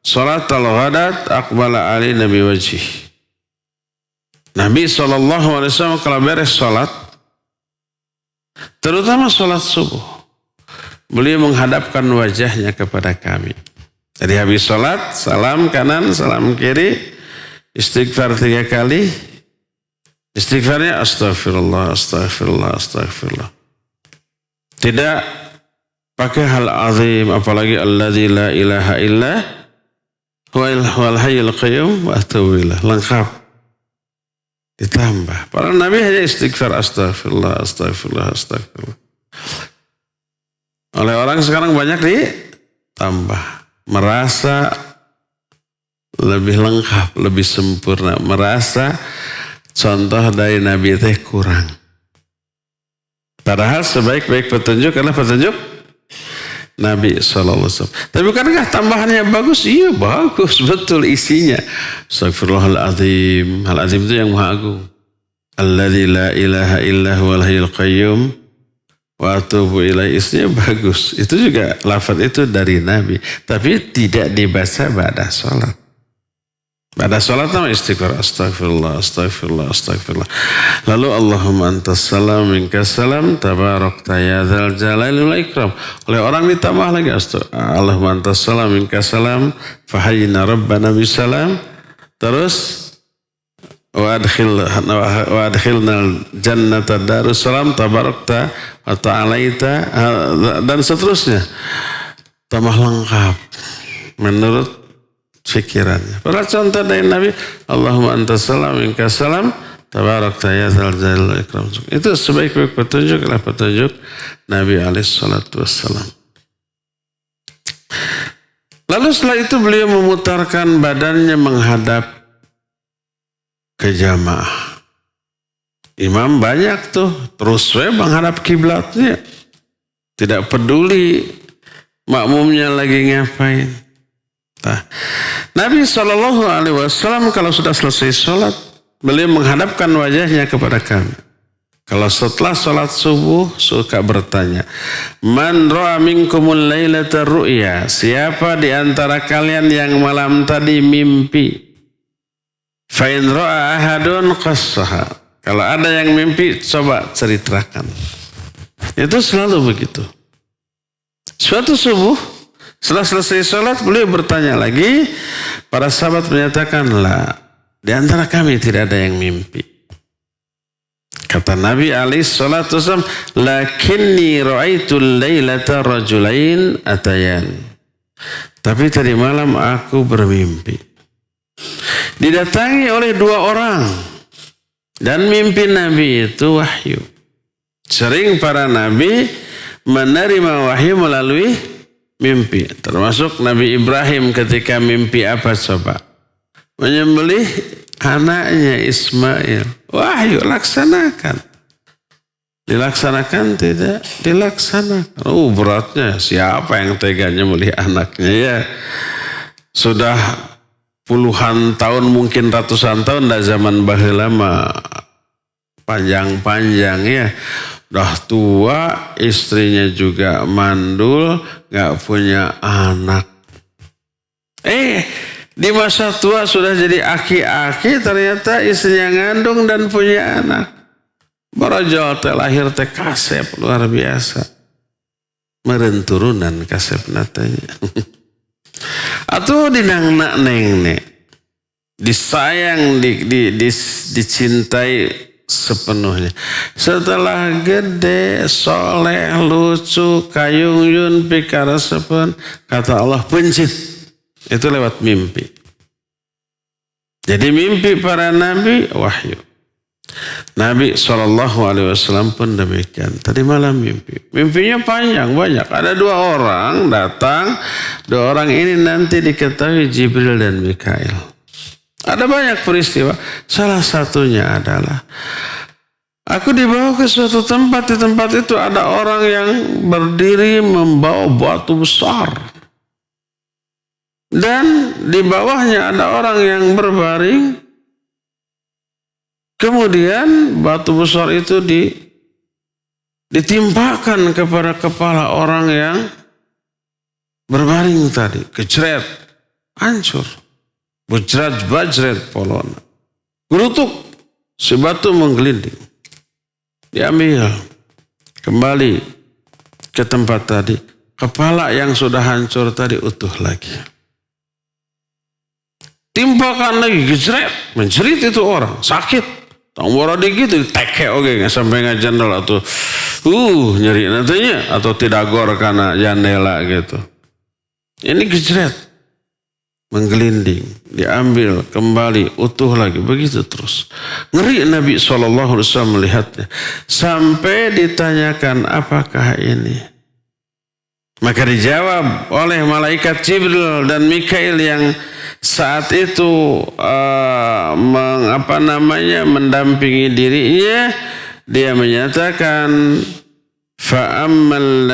salatal ghadat aqbala alaihi nabi wajhi. Nabi SAW kalau beres sholat, terutama sholat subuh, beliau menghadapkan wajahnya kepada kami. Jadi habis sholat, salam kanan, salam kiri, istighfar 3 kali. Istighfarnya astagfirullah, astagfirullah, astagfirullah. Tidak pakai hal azim, apalagi alladzi la ilaha illa huwal hayyul qayyum wa atubu ilaih. Lengkap. Ditambah. Para Nabi hanya istighfar astagfirullah, astagfirullah, astagfirullah. Oleh orang sekarang banyak ditambah. Merasa lebih lengkap, lebih sempurna. Merasa contoh dari Nabi teh kurang. Padahal sebaik-baik petunjuk adalah petunjuk Nabi SAW. Tapi bukankah tambahannya bagus? Iya bagus, betul isinya. Astagfirullahaladzim. Al-azim itu yang maha agung. Alladzi la ilaha illa huwal hayyul qayyum wa atubu ilaih. Isinya bagus. Itu juga lafaz itu dari Nabi. Tapi tidak dibaca ba'da sholat. Ba'da sholat nama istighfar. Astagfirullah, astagfirullah, astagfirullah. Lalu Allahumma antas salam minkas salam tabarakta ya dzal jalali wal ikram. Oleh orang ditambah lagi Allahumma antas salam minkas salam fahayyina rabbana bisalam. Terus wa adkhilna jannata darussalam tabarakta wa ta'alaita dan seterusnya. Tambah lengkap menurut fikirannya. Para contoh dari Nabi, Allahumma antas salam minkas salam tabarakta ya dzal jalali wal ikram. Itu sebaik-baik petunjuk adalah petunjuk Nabi alaihi salatu wassalam. Lalu setelah itu beliau memutarkan badannya menghadap ke jamaah. Imam banyak tuh, terus menghadap kiblatnya. Tidak peduli makmumnya lagi ngapain. Nah, Nabi SAW kalau sudah selesai sholat, beliau menghadapkan wajahnya kepada kami. Kalau setelah sholat subuh suka bertanya, Man ra'a minkumul lailata ru'ya. Siapa di antara kalian yang malam tadi mimpi? Fa in ra'a ahadun qassaha. Kalau ada yang mimpi, coba ceritakan. Itu selalu begitu. Suatu subuh, setelah selesai sholat, beliau bertanya lagi. Para sahabat menyatakan, lah, di antara kami tidak ada yang mimpi. Kata Nabi alaihi salatu wasallam, lakinni ra'aitul lailata rajulain atayan. Tapi tadi malam aku bermimpi. Didatangi oleh 2 orang. Dan mimpi Nabi itu wahyu. Sering para Nabi menerima wahyu melalui mimpi. Termasuk Nabi Ibrahim ketika mimpi apa coba? Menyembelih anaknya Ismail. Wahyu, laksanakan. Dilaksanakan tidak? Dilaksanakan. Beratnya. Siapa yang teganya melihat anaknya ya? Sudah puluhan tahun, mungkin ratusan tahun, dah zaman baheula mah panjang-panjang ya. Udah tua, istrinya juga mandul, gak punya anak. Di masa tua sudah jadi aki-aki, ternyata istrinya ngandung dan punya anak. Barajal teh lahir teh kasep luar biasa. Meureun turunan kasep natanya. Atau dinangna neng disayang, dicintai sepenuhnya. Setelah gede, soleh, lucu, kayungyun, pikaresepen, kata Allah pencit. Itu lewat mimpi. Jadi mimpi para nabi wahyu. Nabi SAW pun demikian. Tadi malam mimpi. Mimpinya panjang, banyak. Ada 2 orang datang. 2 orang ini nanti diketahui Jibril dan Mikail. Ada banyak peristiwa. Salah satunya adalah aku dibawa ke suatu tempat. Di tempat itu ada orang yang berdiri membawa batu besar. Dan di bawahnya ada orang yang berbaring. Kemudian batu besar itu ditimpakan kepada kepala orang yang berbaring tadi. Kejret, hancur. Bajret polona. Gerutuk, si batu menggelinding. Diambil kembali ke tempat tadi. Kepala yang sudah hancur tadi utuh lagi. Timpakan lagi, gejret. Menjerit itu orang, sakit. Tambora dikit diteke oke nggak sampai ngajandel atau nyeri nantinya atau tidak gor karena jandela gitu. Ini gejret, menggelinding, diambil kembali utuh lagi begitu terus. Ngeri Nabi SAW melihatnya sampai ditanyakan apakah ini. Maka dijawab oleh malaikat Jibril dan Mikail yang saat itu mendampingi dirinya. Dia menyatakan fa'ammal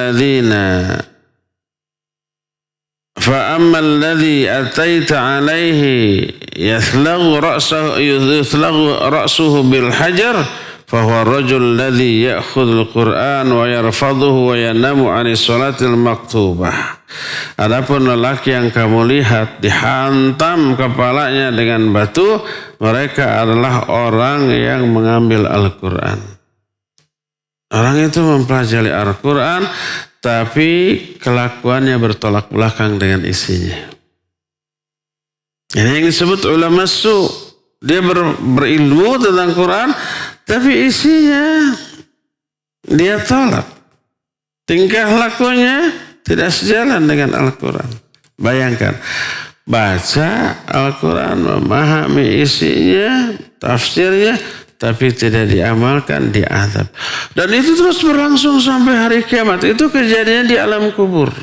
ladzi ataita alaihi yathlaghu ra'suhu bil hajar fahuwa rajul ladzi ya'khudul Qur'an wa yarfaduhu wa yanamu 'anis salatil maktubah. Adapun lelaki yang kamu lihat dihantam kepalanya dengan batu, mereka adalah orang yang mengambil Al-Quran. Orang itu mempelajari Al-Quran, tapi kelakuannya bertolak belakang dengan isinya. Ini yang disebut ulama su. Dia berilmu tentang Quran, tapi isinya dia tolak. Tingkah lakunya tidak sejalan dengan Al-Quran. Bayangkan, baca Al-Quran, memahami isinya, tafsirnya, tapi tidak diamalkan, diazab. Dan itu terus berlangsung sampai hari kiamat. Itu kejadian di alam kubur.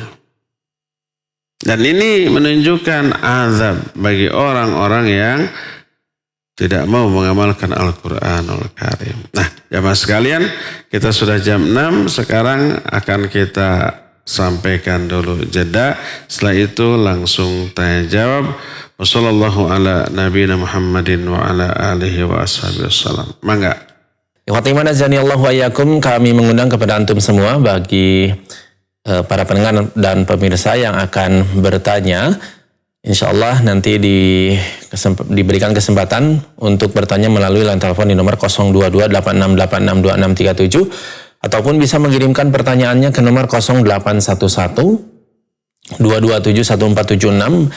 Dan ini menunjukkan azab bagi orang-orang yang tidak mau mengamalkan Al-Quranul Karim. Nah, jamaah sekalian, kita sudah jam 6, sekarang akan kita sampaikan dulu jeda. Setelah itu langsung tanya jawab. Wassallallahu ala nabiyina Muhammadin wa ala alihi wa ashabihi wassalam. Mangga. Ikhwatimana zanillahu wa iyyakum, kami mengundang kepada antum semua bagi para pendengar dan pemirsa yang akan bertanya. InsyaAllah nanti diberikan kesempatan untuk bertanya melalui line telepon di nomor 02286862637 ataupun bisa mengirimkan pertanyaannya ke nomor 0811-227-1476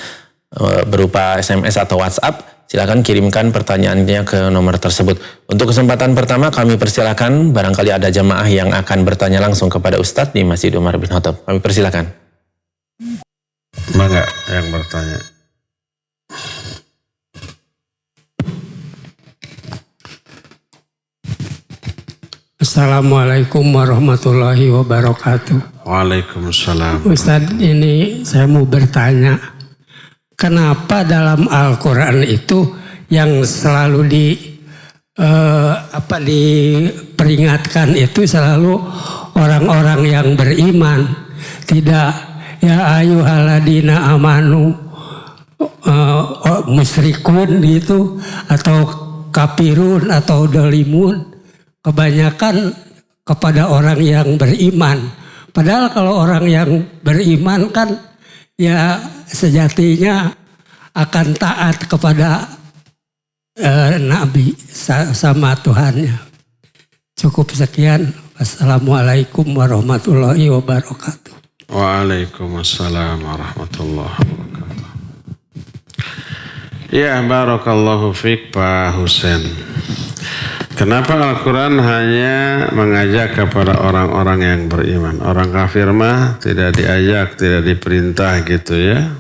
berupa SMS atau WhatsApp. Silakan kirimkan pertanyaannya ke nomor tersebut. Untuk kesempatan pertama kami persilakan, barangkali ada jamaah yang akan bertanya langsung kepada Ustadz di Masjid Umar bin Khattab. Kami persilakan. Mangga yang bertanya. Assalamualaikum warahmatullahi wabarakatuh. Waalaikumsalam. Ustaz, ini saya mau bertanya, kenapa dalam Al-Quran itu yang selalu diperingatkan itu selalu orang-orang yang beriman, tidak ya ayyuhalladzina amanu musyrikun gitu atau kafirun atau dolimun. Kebanyakan kepada orang yang beriman. Padahal kalau orang yang beriman kan ya sejatinya akan taat kepada Nabi sama Tuhannya. Cukup sekian. Wassalamualaikum warahmatullahi wabarakatuh. Waalaikumsalam warahmatullahi wabarakatuh. Ya, barakallahu fiik Pak Husain. Kenapa Al-Quran hanya mengajak kepada orang-orang yang beriman? Orang kafir mah tidak diajak, tidak diperintah gitu ya.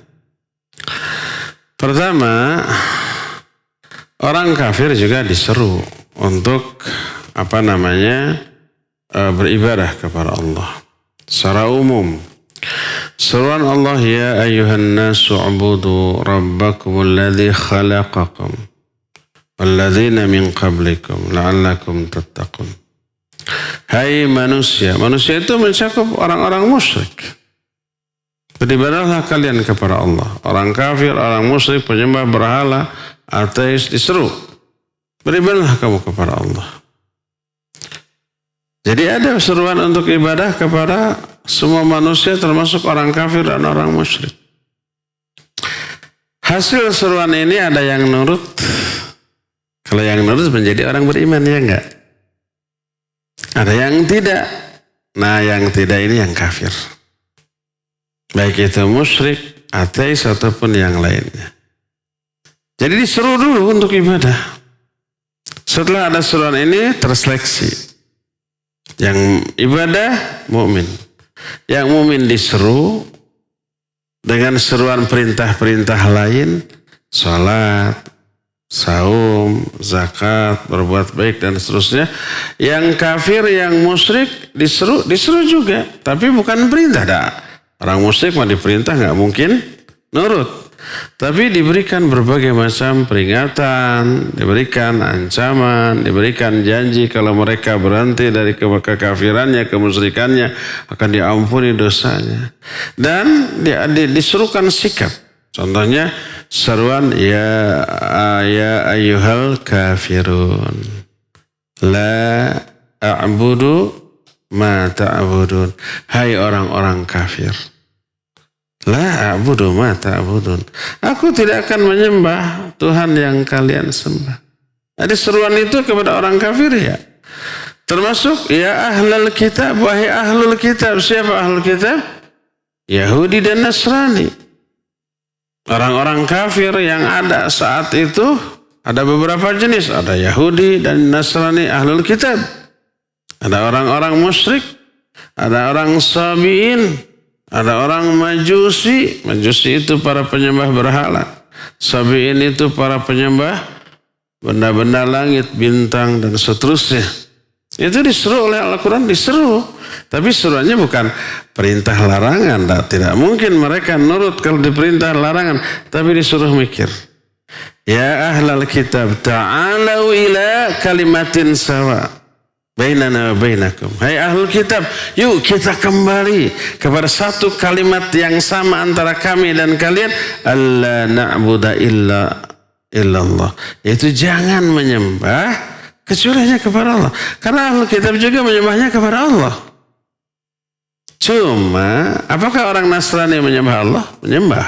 Pertama, orang kafir juga diseru untuk beribadah kepada Allah secara umum. Seruan Allah, ya ayyuhan nasu ubudu rabbakumul ladzi khalaqakum walladzina min qablikum la'allakum tattaqun. Hai manusia, manusia itu mencakup orang-orang musyrik. Beribadahlah kalian kepada Allah. Orang kafir, orang musyrik, penyembah berhala, ateis diseru, beribadahlah kamu kepada Allah. Jadi ada seruan untuk ibadah kepada semua manusia termasuk orang kafir dan orang musyrik. Hasil seruan ini ada yang nurut. Kalau yang nurut menjadi orang beriman, ya enggak? Ada yang tidak. Nah, yang tidak ini yang kafir. Baik itu musyrik, ateis ataupun yang lainnya. Jadi disuruh dulu untuk ibadah. Setelah ada seruan ini terseleksi. Yang ibadah mukmin. Yang mukmin disuruh dengan seruan perintah-perintah lain, salat, saum, zakat, berbuat baik dan seterusnya. Yang kafir, yang musyrik disuruh juga, tapi bukan perintah. Orang musyrik mah diperintah nggak mungkin nurut. Tapi diberikan berbagai macam peringatan, diberikan ancaman, diberikan janji kalau mereka berhenti dari kekafirannya, kemusyrikannya akan diampuni dosanya. Dan disuruhkan sikap. Contohnya seruan ya ayyuhal kafirun la a'budu ma ta'budun. Hai orang-orang kafir. La a'budu ma ta'budun. Aku tidak akan menyembah Tuhan yang kalian sembah. Ada seruan itu kepada orang kafir ya. Termasuk ya ahlul kitab, wahai ahlul kitab. Siapa ahlul kitab? Yahudi dan Nasrani. Orang-orang kafir yang ada saat itu ada beberapa jenis. Ada Yahudi dan Nasrani ahlul kitab. Ada orang-orang musyrik. Ada orang sabiin. Ada orang majusi. Majusi itu para penyembah berhala. Sabiin itu para penyembah benda-benda langit, bintang dan seterusnya. Itu disuruh oleh Al-Quran, disuruh. Tapi suruhannya bukan perintah larangan. Tidak mungkin mereka nurut kalau diperintah larangan. Tapi disuruh mikir. Ya ahlal kitab ta'alau ila kalimatin sawa. Bainana wa bainakum. Hai ahlul kitab, yuk kita kembali kepada satu kalimat yang sama antara kami dan kalian. Alla na'budu illallah. Yaitu jangan menyembah kecuali hanya kepada Allah. Karena ahlul kitab juga menyembahnya kepada Allah. Cuma, apakah orang Nasrani menyembah Allah? Menyembah.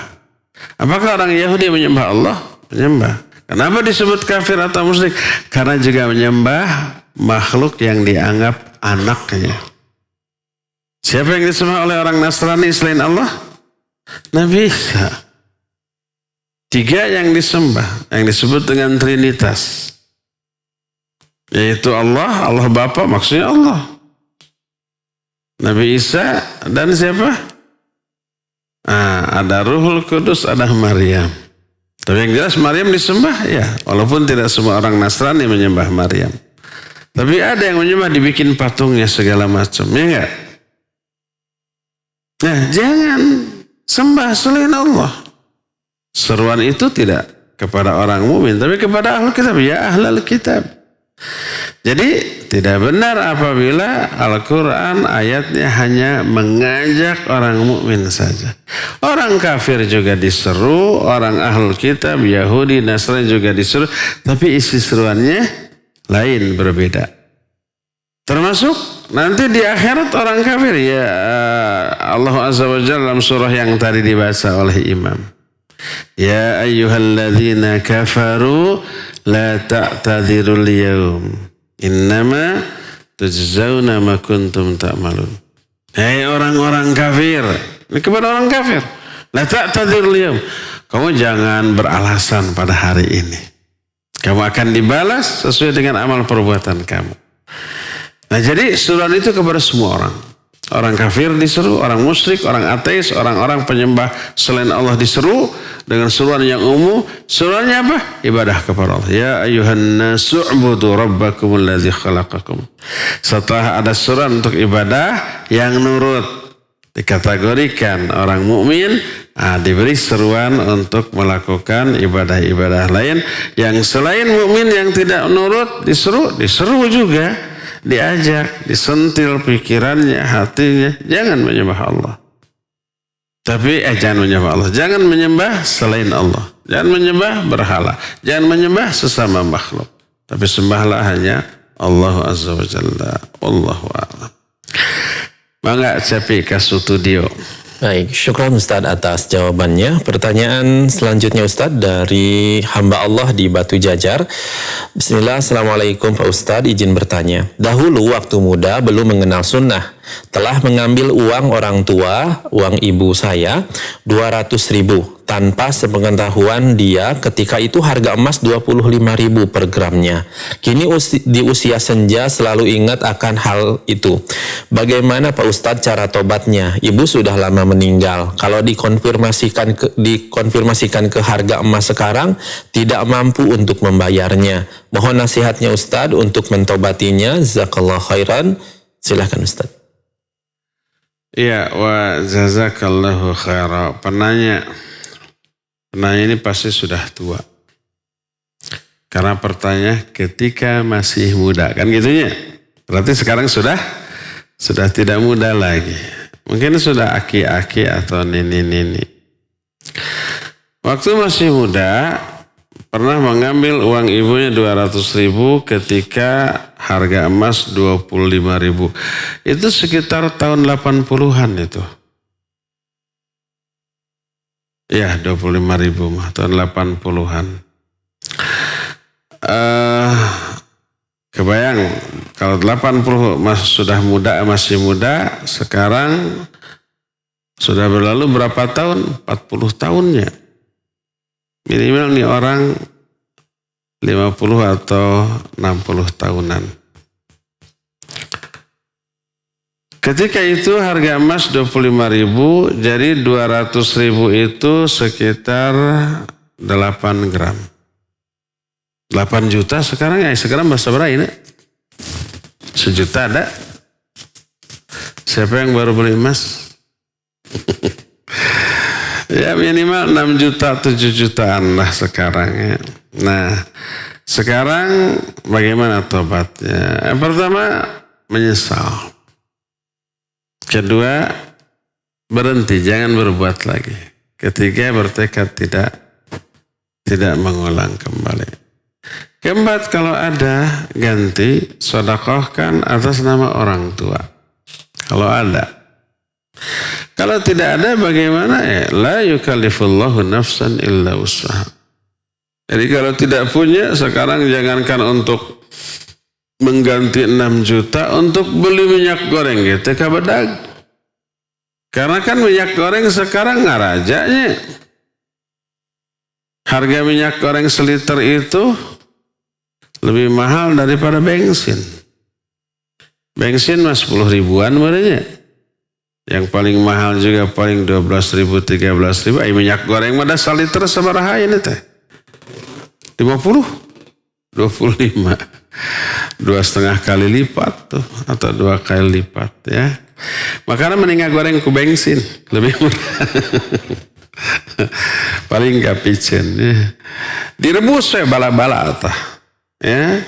Apakah orang Yahudi menyembah Allah? Menyembah. Kenapa disebut kafir atau musyrik? Karena juga menyembah makhluk yang dianggap anaknya. Siapa yang disembah oleh orang Nasrani selain Allah? Nabi Isa. 3 yang disembah, yang disebut dengan Trinitas. Yaitu Allah, Allah Bapa, maksudnya Allah. Nabi Isa dan siapa? Ada Ruhul Kudus, ada Maryam. Tapi yang jelas Maryam disembah ya, walaupun tidak semua orang Nasrani menyembah Maryam. Tapi ada yang menyembah dibikin patungnya segala macam, ya enggak? Nah, jangan sembah selain Allah. Seruan itu tidak kepada orang mukmin, tapi kepada ahlul kitab, ya ahlul kitab. Jadi tidak benar apabila Al-Quran ayatnya hanya mengajak orang mukmin saja. Orang kafir juga diseru, orang ahlul kitab, Yahudi, Nasrani juga diseru, tapi isi seruannya lain, berbeda. Termasuk nanti di akhirat orang kafir ya Allah Azza wa Jalla dalam surah yang tadi dibaca oleh imam. Ya ayyuhalladzina kafaru la ta'tadzirul yaum. Innama tujzauna ma kuntum ta'malun. Hai orang-orang kafir. Ini kepada orang kafir. La ta'tadzirul yaum. Kamu jangan beralasan pada hari ini. Kamu akan dibalas sesuai dengan amal perbuatan kamu. Nah jadi surat itu kepada semua orang. Orang kafir diseru, orang musyrik, orang ateis, orang-orang penyembah selain Allah diseru dengan seruan yang umum. Seruannya apa? Ibadah kepada Allah. Ya ayuhan nasu ubudu rabbakumul ladzi khalaqakum. Setelah ada seruan untuk ibadah yang nurut, dikategorikan orang mukmin, diberi seruan untuk melakukan ibadah-ibadah lain. Yang selain mukmin yang tidak nurut diseru juga. Diajak, disentil pikirannya, hatinya. Jangan menyembah Allah. Tapi jangan menyembah Allah. Jangan menyembah selain Allah. Jangan menyembah berhala. Jangan menyembah sesama makhluk. Tapi sembahlah hanya Allah Azza wa Jalla. Wallahu a'lam. Mangga capi ka studio. Baik, syukran Ustadz atas jawabannya. Pertanyaan selanjutnya Ustadz dari hamba Allah di Batu Jajar. Bismillah, Assalamualaikum Pak Ustadz, izin bertanya. Dahulu waktu muda belum mengenal sunnah, telah mengambil uang orang tua, uang ibu saya, 200.000 tanpa sepengetahuan dia. Ketika itu harga emas 25.000 per gramnya. Kini di usia senja selalu ingat akan hal itu. Bagaimana Pak Ustadz cara tobatnya? Ibu sudah lama meninggal. Kalau dikonfirmasikan ke harga emas sekarang, tidak mampu untuk membayarnya. Mohon nasihatnya Ustadz untuk mentobatinya. Jazakallah khairan. Silahkan Ustadz. Ya, wa jazakallahu khairan. Penanya ini pasti sudah tua. Karena pertanyaan ketika masih muda, kan gitunya. Berarti sekarang sudah tidak muda lagi. Mungkin sudah aki-aki atau nini-nini. Waktu masih muda, pernah mengambil uang ibunya 200.000 ketika harga emas 25.000. Itu sekitar tahun 80-an itu. Ya, 25.000 mah tahun 80-an. Kebayang kalau 80 masih muda, sekarang sudah berlalu berapa tahun? 40 tahunnya. Minimal nih orang 50 atau 60 tahunan. Ketika itu harga emas 25.000, jadi 200.000 itu sekitar 8 gram. 8 juta sekarang ya, sekarang bahasa berapa ini? 1 juta ada? Siapa yang baru beli emas? Ya minimal 6 juta, 7 jutaan lah sekarang ya. Nah, sekarang bagaimana tobatnya? Yang pertama, menyesal. Kedua, berhenti, jangan berbuat lagi. Ketiga, bertekad tidak mengulang kembali. Keempat, kalau ada, ganti, sedekahkan atas nama orang tua. Kalau ada. Kalau tidak ada, bagaimana? La yukallifullahu nafsan illa wus'aha. Jadi kalau tidak punya, sekarang jangankan untuk mengganti 6 juta, untuk beli minyak goreng gitu, kabadag. Karena kan minyak goreng sekarang ngarajanya. Harga minyak goreng seliter itu lebih mahal daripada bensin. Bensin mah 10 ribuan sebenarnya. Yang paling mahal juga paling 12.000, 13.000. Minyak goreng mah dasar liter sabaraha ini teh? 50? 25. 2,5 kali lipat tuh, atau 2 kali lipat ya. Makanya mendingan goreng ku bensin, lebih murah. Paling gak picen ya. Direbus ya bala-bala tah. Ya.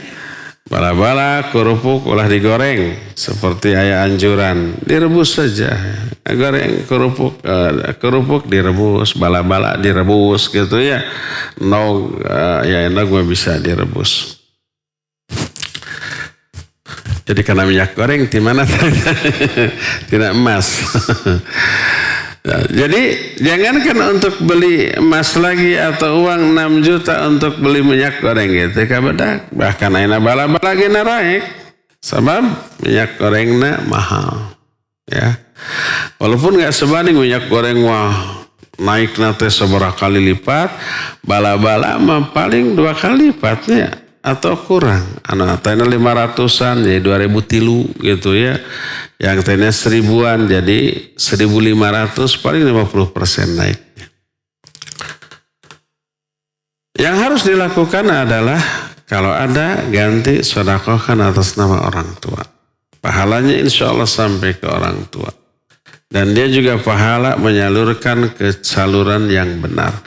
Bala-bala kerupuk ulah digoreng seperti ayah anjuran, direbus saja. Goreng kerupuk direbus, bala-bala direbus gitu ya. Ya enak gue bisa direbus. Jadi karena minyak goreng di mana tidak emas. Jadi jangankan untuk beli emas lagi atau uang 6 juta untuk beli minyak goreng gitu. Bahkan aina bala-bala gina naik. Sebab minyak gorengnya mahal. Ya. Walaupun gak sebanding minyak goreng naik nanti seberapa kali lipat. Bala-bala mah paling 2 kali lipatnya. atau kurang. Anak tanya 500-an jadi 2000 tilu gitu ya. Yang tanya 1000-an jadi 1500, paling 50% naiknya. Yang harus dilakukan adalah kalau ada ganti sedekahkan atas nama orang tua. Pahalanya insya Allah sampai ke orang tua. Dan dia juga pahala menyalurkan ke saluran yang benar.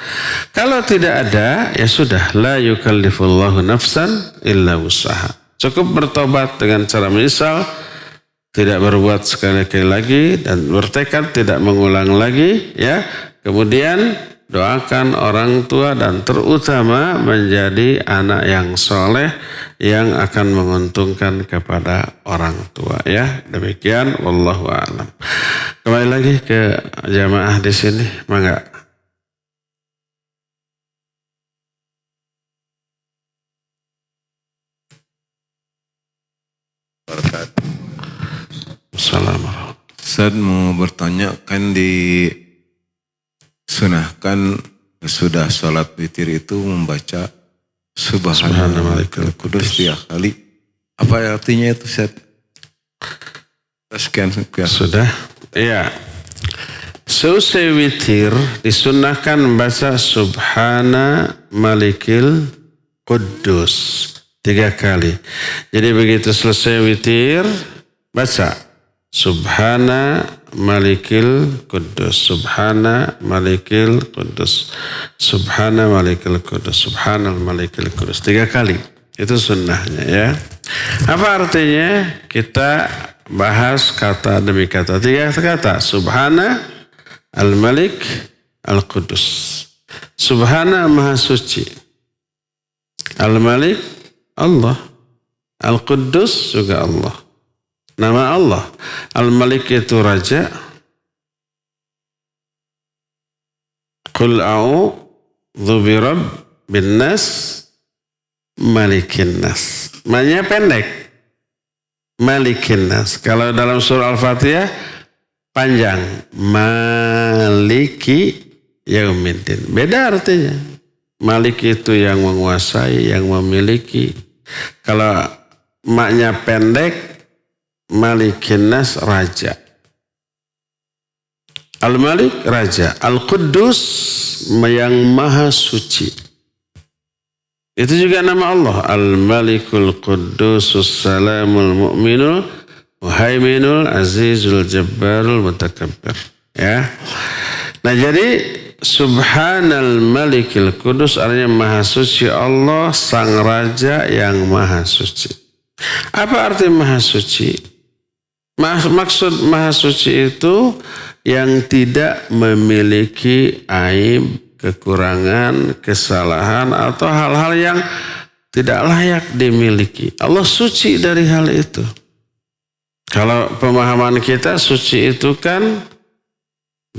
Kalau tidak ada, ya sudah. La yukallifullahu nafsan illa usaha. Cukup bertobat dengan cara menyesal, tidak berbuat sekali-kali lagi, dan bertekad tidak mengulang lagi. Ya, kemudian doakan orang tua dan terutama menjadi anak yang soleh yang akan menguntungkan kepada orang tua. Ya, demikian. Wallahu a'lam. Kembali lagi ke jamaah di sini, mangga. Assalamualaikum. Saya mau bertanya, kan disunahkan sudah sholat witir itu membaca Subhana Malikul Kudus 3 kali. Apa artinya itu, Ustaz? Sekian. Sudah? Iya. Selesai witir disunahkan membaca Subhana Malikil Kudus 3 kali. Jadi begitu selesai witir, baca Subhana Malikil Kudus, Subhana Malikil Kudus, Subhana Malikil Kudus, Subhana Malikil Kudus 3 kali. Itu sunnahnya ya. Apa artinya? Kita bahas kata demi kata. 3 kata. Subhana Al-Malik Al-Qudus. Subhana Maha Suci. Al-Malik Allah. Al-Qudus juga Allah. Nama Allah. Al-Malik itu Raja. Qul a'udzu birabbin nas malikin nas. Maknanya pendek. Malikin nas. Kalau dalam surah Al-Fatihah panjang. Maliki yaumiddin. Beda artinya. Malik itu yang menguasai, yang memiliki. Kalau maknya pendek, Malikin nas raja. Al-Malik raja. Al-Quddus yang maha suci. Itu juga nama Allah. Al-Malikul Quddusus Salamul Mu'minul Muhaiminul Azizul Jabbarul Mutakabbir. Ya. Nah jadi Subhanal Malikil Qudus artinya maha suci Allah, sang raja yang maha suci. Apa arti maha suci? Maksud maha suci itu yang tidak memiliki aib, kekurangan, kesalahan atau hal-hal yang tidak layak dimiliki. Allah suci dari hal itu. Kalau pemahaman kita suci itu kan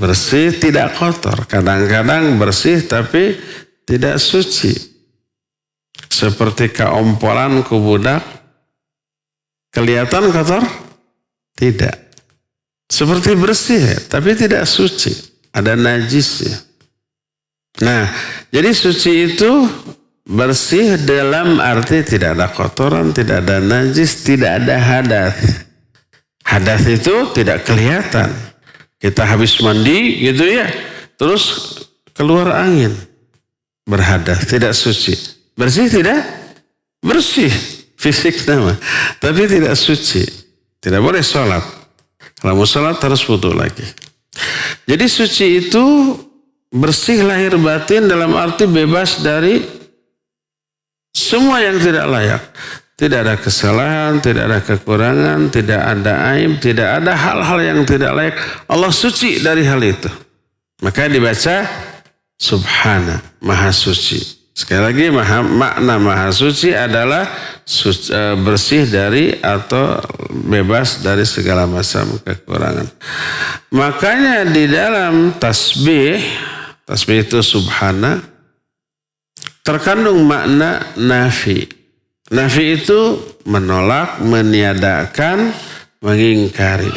bersih tidak kotor. Kadang-kadang bersih tapi tidak suci. Seperti keompolan kubudak kelihatan kotor? Tidak. Seperti bersih tapi tidak suci. Ada najisnya. Nah, jadi suci itu bersih dalam arti tidak ada kotoran, tidak ada najis, tidak ada hadas. Hadas itu tidak kelihatan. Kita habis mandi gitu ya, terus keluar angin. Berhadas, tidak suci. Bersih tidak? Bersih. Fisik nama. Tapi tidak suci. Tidak boleh sholat. Kalau mau sholat harus wudu lagi. Jadi suci itu bersih lahir batin dalam arti bebas dari semua yang tidak layak. Tidak ada kesalahan, tidak ada kekurangan, tidak ada aib, tidak ada hal-hal yang tidak layak. Allah suci dari hal itu. Maka dibaca Subhana, Maha Suci. Sekali lagi makna Maha Suci adalah bersih dari atau bebas dari segala macam kekurangan. Makanya di dalam tasbih itu Subhana, terkandung makna nafi. Nafi itu menolak, meniadakan, mengingkari.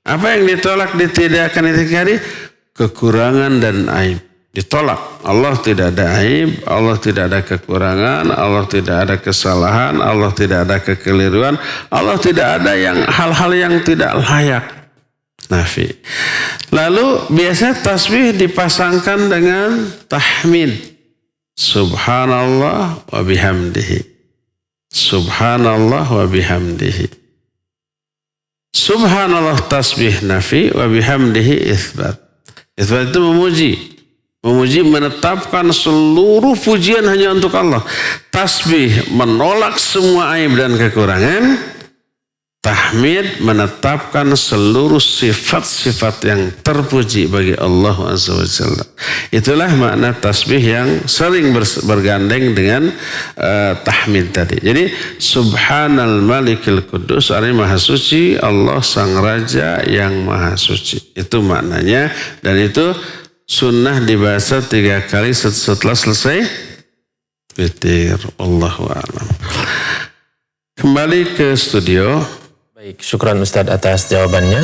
Apa yang ditolak, ditidakkan, diingkari? Kekurangan dan aib. Ditolak. Allah tidak ada aib, Allah tidak ada kekurangan, Allah tidak ada kesalahan, Allah tidak ada kekeliruan, Allah tidak ada hal-hal yang tidak layak. Nafi. Lalu biasa tasbih dipasangkan dengan tahmid. Subhanallah wa bihamdihi. Subhanallah wa bihamdihi. Subhanallah tasbih nafi wa bihamdihi itsbat. Itsbat itu memuji. Memuji menetapkan seluruh pujian hanya untuk Allah. Tasbih menolak semua aib dan kekurangan. Tahmid menetapkan seluruh sifat-sifat yang terpuji bagi Allah Azza wa Jalla. Itulah makna tasbih yang sering bergandeng dengan tahmid tadi. Jadi Subhanal Malikil Kudus, artinya Maha Suci, Allah Sang Raja yang Maha Suci. Itu maknanya, dan itu sunnah dibaca 3 kali setelah selesai witir. Wallahu a'lam. Kembali ke studio. Baik, syukran Ustadz atas jawabannya.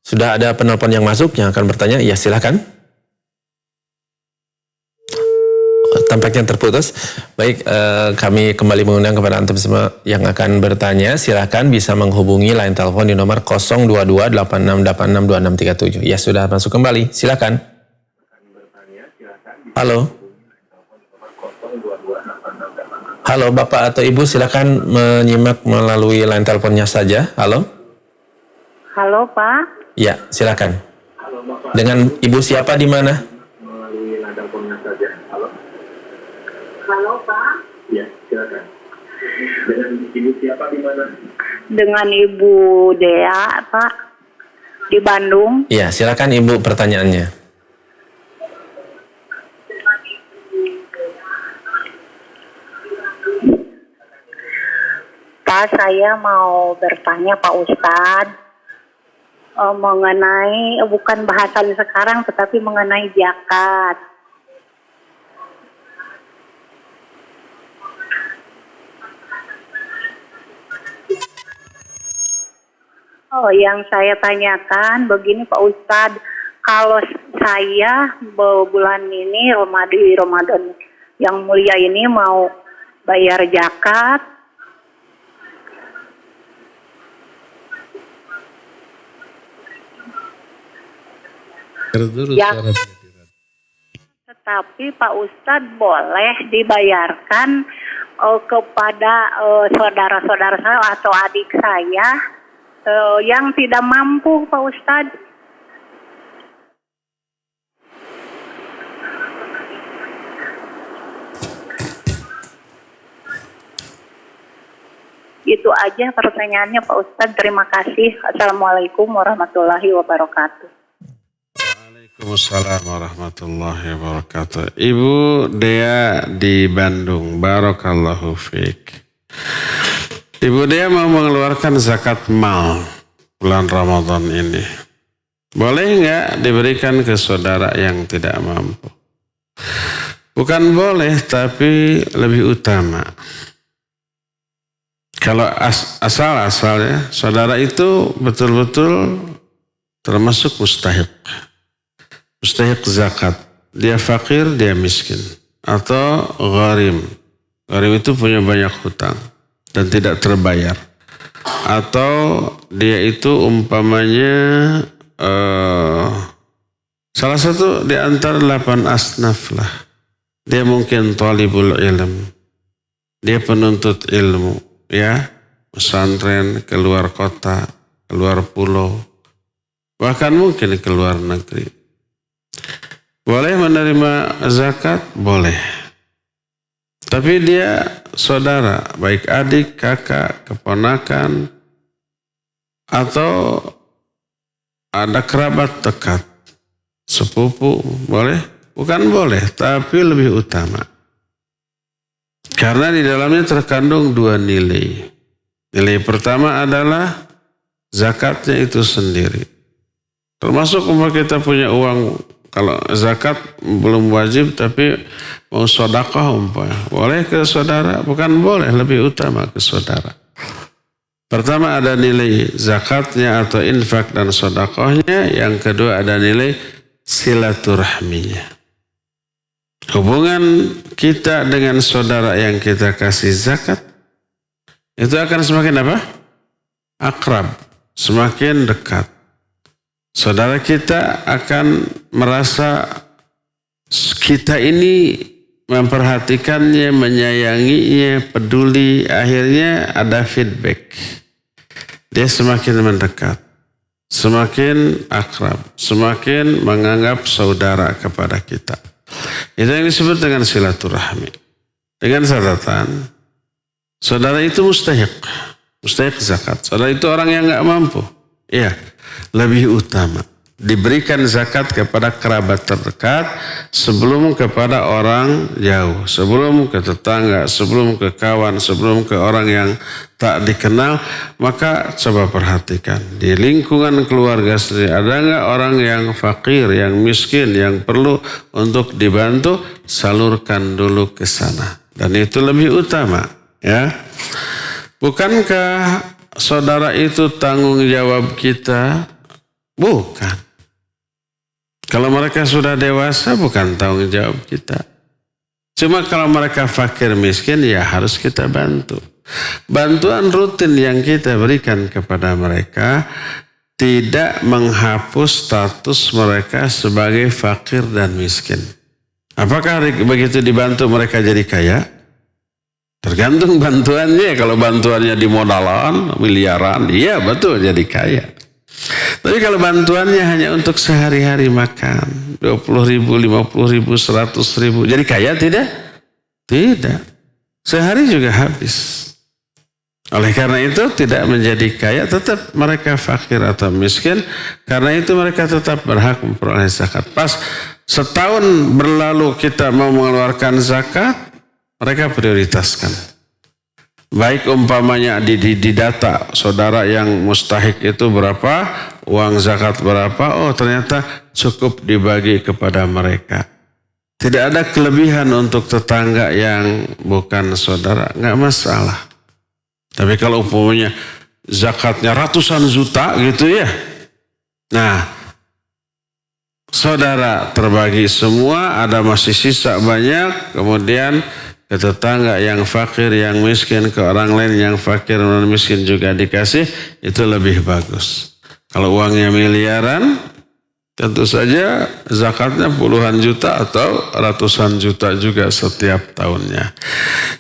Sudah ada penelpon yang masuk yang akan bertanya? Ya, silakan. Tampaknya terputus. Baik, kami kembali mengundang kepada antum semua yang akan bertanya. Silakan bisa menghubungi line telepon di nomor 02286862637. Ya, sudah masuk kembali. Silakan. Halo. Halo Bapak atau Ibu, silakan menyimak melalui line teleponnya saja. Halo. Halo Pak. Ya, silakan. Dengan Ibu siapa di mana? Melalui line teleponnya saja. Halo. Halo Pak. Ya, silakan. Dengan Ibu siapa di mana? Dengan Ibu Dea Pak, di Bandung. Ya, silakan Ibu pertanyaannya. Pak, saya mau bertanya Pak Ustadz mengenai, bukan bahasan sekarang tetapi mengenai zakat. Oh, yang saya tanyakan begini Pak Ustadz, kalau saya bulan ini Ramadan yang mulia ini mau bayar zakat, ya, tetapi Pak Ustadz boleh dibayarkan kepada saudara-saudara saya atau adik saya yang tidak mampu Pak Ustadz. Itu aja pertanyaannya Pak Ustadz. Terima kasih. Assalamualaikum warahmatullahi wabarakatuh. Waalaikumsalam warahmatullahi wabarakatuh. Ibu Dea di Bandung, barakallahu fiik. Ibu Dea mau mengeluarkan zakat mal bulan Ramadan ini. Boleh nggak diberikan ke saudara yang tidak mampu? Bukan boleh, tapi lebih utama. Kalau asal-asalnya saudara itu betul-betul termasuk mustahik. Mustahik zakat. Dia fakir, dia miskin. Atau gharim. Gharim itu punya banyak hutang dan tidak terbayar. Atau dia itu umpamanya salah satu di antara 8 asnaf lah. Dia mungkin talibul ilm. Dia penuntut ilmu. Ya, pesantren, keluar kota, keluar pulau. Bahkan mungkin keluar negeri. Boleh menerima zakat? Boleh. Tapi dia saudara, baik adik, kakak, keponakan, atau ada kerabat dekat, sepupu, boleh? Bukan boleh, tapi lebih utama. Karena di dalamnya terkandung 2 nilai. Nilai pertama adalah zakatnya itu sendiri. Termasuk umpama kita punya uang, kalau zakat belum wajib tapi mau sedekah umpamanya, boleh ke saudara? Bukan boleh, lebih utama ke saudara. Pertama ada nilai zakatnya atau infak dan sedekahnya, yang kedua ada nilai silaturahminya. hubungan kita dengan saudara yang kita kasih zakat, itu akan semakin apa? Akrab, semakin dekat. Saudara kita akan merasa kita ini memperhatikannya, menyayanginya, peduli. Akhirnya ada feedback. Dia semakin mendekat, semakin akrab, semakin menganggap saudara kepada kita. Itu yang disebut dengan silaturahmi. Dengan catatan, saudara itu mustahik zakat. Saudara itu orang yang nggak mampu. Iya, lebih utama diberikan zakat kepada kerabat terdekat sebelum kepada orang jauh, sebelum ke tetangga, sebelum ke kawan, sebelum ke orang yang tak dikenal. Maka coba perhatikan di lingkungan keluarga sendiri, ada nggak orang yang fakir, yang miskin, yang perlu untuk dibantu, salurkan dulu ke sana. Dan itu lebih utama, ya. Bukankah saudara itu tanggung jawab kita? Bukan. Kalau mereka sudah dewasa bukan tanggung jawab kita. Cuma kalau mereka fakir miskin ya harus kita bantu. Bantuan rutin yang kita berikan kepada mereka tidak menghapus status mereka sebagai fakir dan miskin. Apakah begitu dibantu mereka jadi kaya? Tergantung bantuannya. Kalau bantuannya di modalan, miliaran, iya betul jadi kaya. Tapi kalau bantuannya hanya untuk sehari-hari makan, 20.000, 50.000, 100.000, jadi kaya tidak? Tidak. Sehari juga habis. Oleh karena itu tidak menjadi kaya, tetap mereka fakir atau miskin. Karena itu mereka tetap berhak memperoleh zakat. Pas setahun berlalu kita mau mengeluarkan zakat, mereka prioritaskan. Baik umpamanya di data saudara yang mustahik itu berapa, uang zakat berapa, oh ternyata cukup dibagi kepada mereka. Tidak ada kelebihan untuk tetangga yang bukan saudara, nggak masalah. Tapi kalau umpamanya zakatnya ratusan juta gitu ya, nah saudara terbagi semua, ada masih sisa banyak, kemudian ke tetangga yang fakir, yang miskin, ke orang lain yang fakir dan miskin juga dikasih, itu lebih bagus. Kalau uangnya miliaran, tentu saja zakatnya puluhan juta atau ratusan juta juga setiap tahunnya.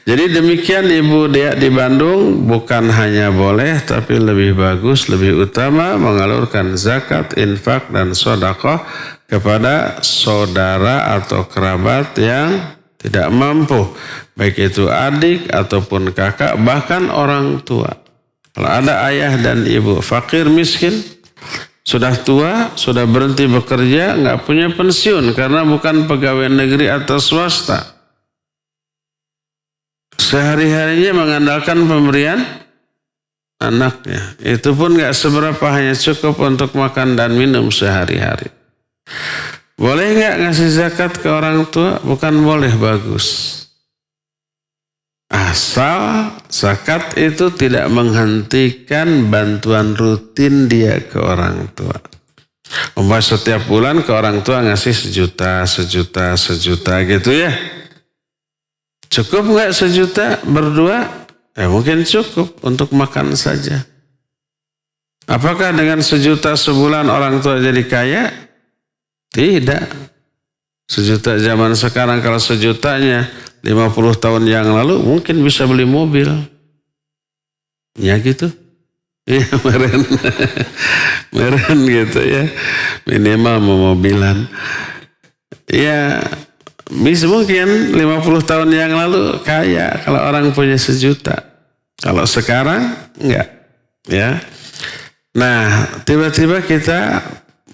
Jadi demikian Ibu Dea di Bandung, bukan hanya boleh, tapi lebih bagus, lebih utama mengalurkan zakat, infak, dan sedekah kepada saudara atau kerabat yang tidak mampu, baik itu adik ataupun kakak, bahkan orang tua. Kalau ada ayah dan ibu fakir miskin, sudah tua, sudah berhenti bekerja, nggak punya pensiun karena bukan pegawai negeri atau swasta. Sehari-harinya mengandalkan pemberian anaknya. Itu pun nggak seberapa, hanya cukup untuk makan dan minum sehari-hari. Boleh nggak ngasih zakat ke orang tua? Bukan boleh, bagus. Asal zakat itu tidak menghentikan bantuan rutin dia ke orang tua. Setiap bulan ke orang tua ngasih sejuta gitu ya. Cukup nggak sejuta berdua? Mungkin cukup untuk makan saja. Apakah dengan sejuta sebulan orang tua jadi kaya? Tidak. Sejuta zaman sekarang, kalau sejutanya 50 tahun yang lalu mungkin bisa beli mobil. Ya gitu. Ya meren gitu ya. Minimal mau mobilan. Ya bisa mungkin 50 tahun yang lalu kaya kalau orang punya sejuta. Kalau sekarang enggak. Ya. Nah, tiba-tiba kita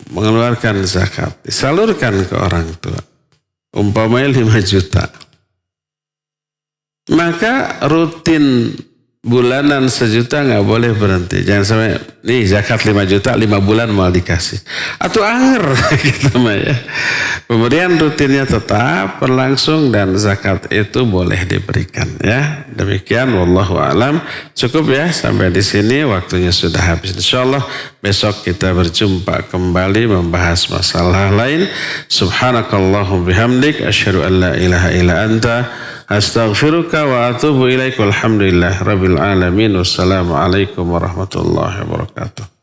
mengeluarkan zakat, disalurkan ke orang tua, umpamanya 5 juta. Maka rutin bulanan sejuta nggak boleh berhenti. Jangan sampai, nih zakat 5 juta, 5 bulan mau dikasih. Atau anger, gitu mah ya. Pemberian rutinnya tetap berlangsung dan zakat itu boleh diberikan ya. Demikian wallahu alam. Cukup ya sampai di sini, waktunya sudah habis. Insyaallah besok kita berjumpa kembali membahas masalah lain. Subhanakallahumma bihamdik asyhadu an la ilaha illa anta astaghfiruka wa atubu ilaik. Walhamdulillah rabbil alamin. Wassalamualaikum warahmatullahi wabarakatuh.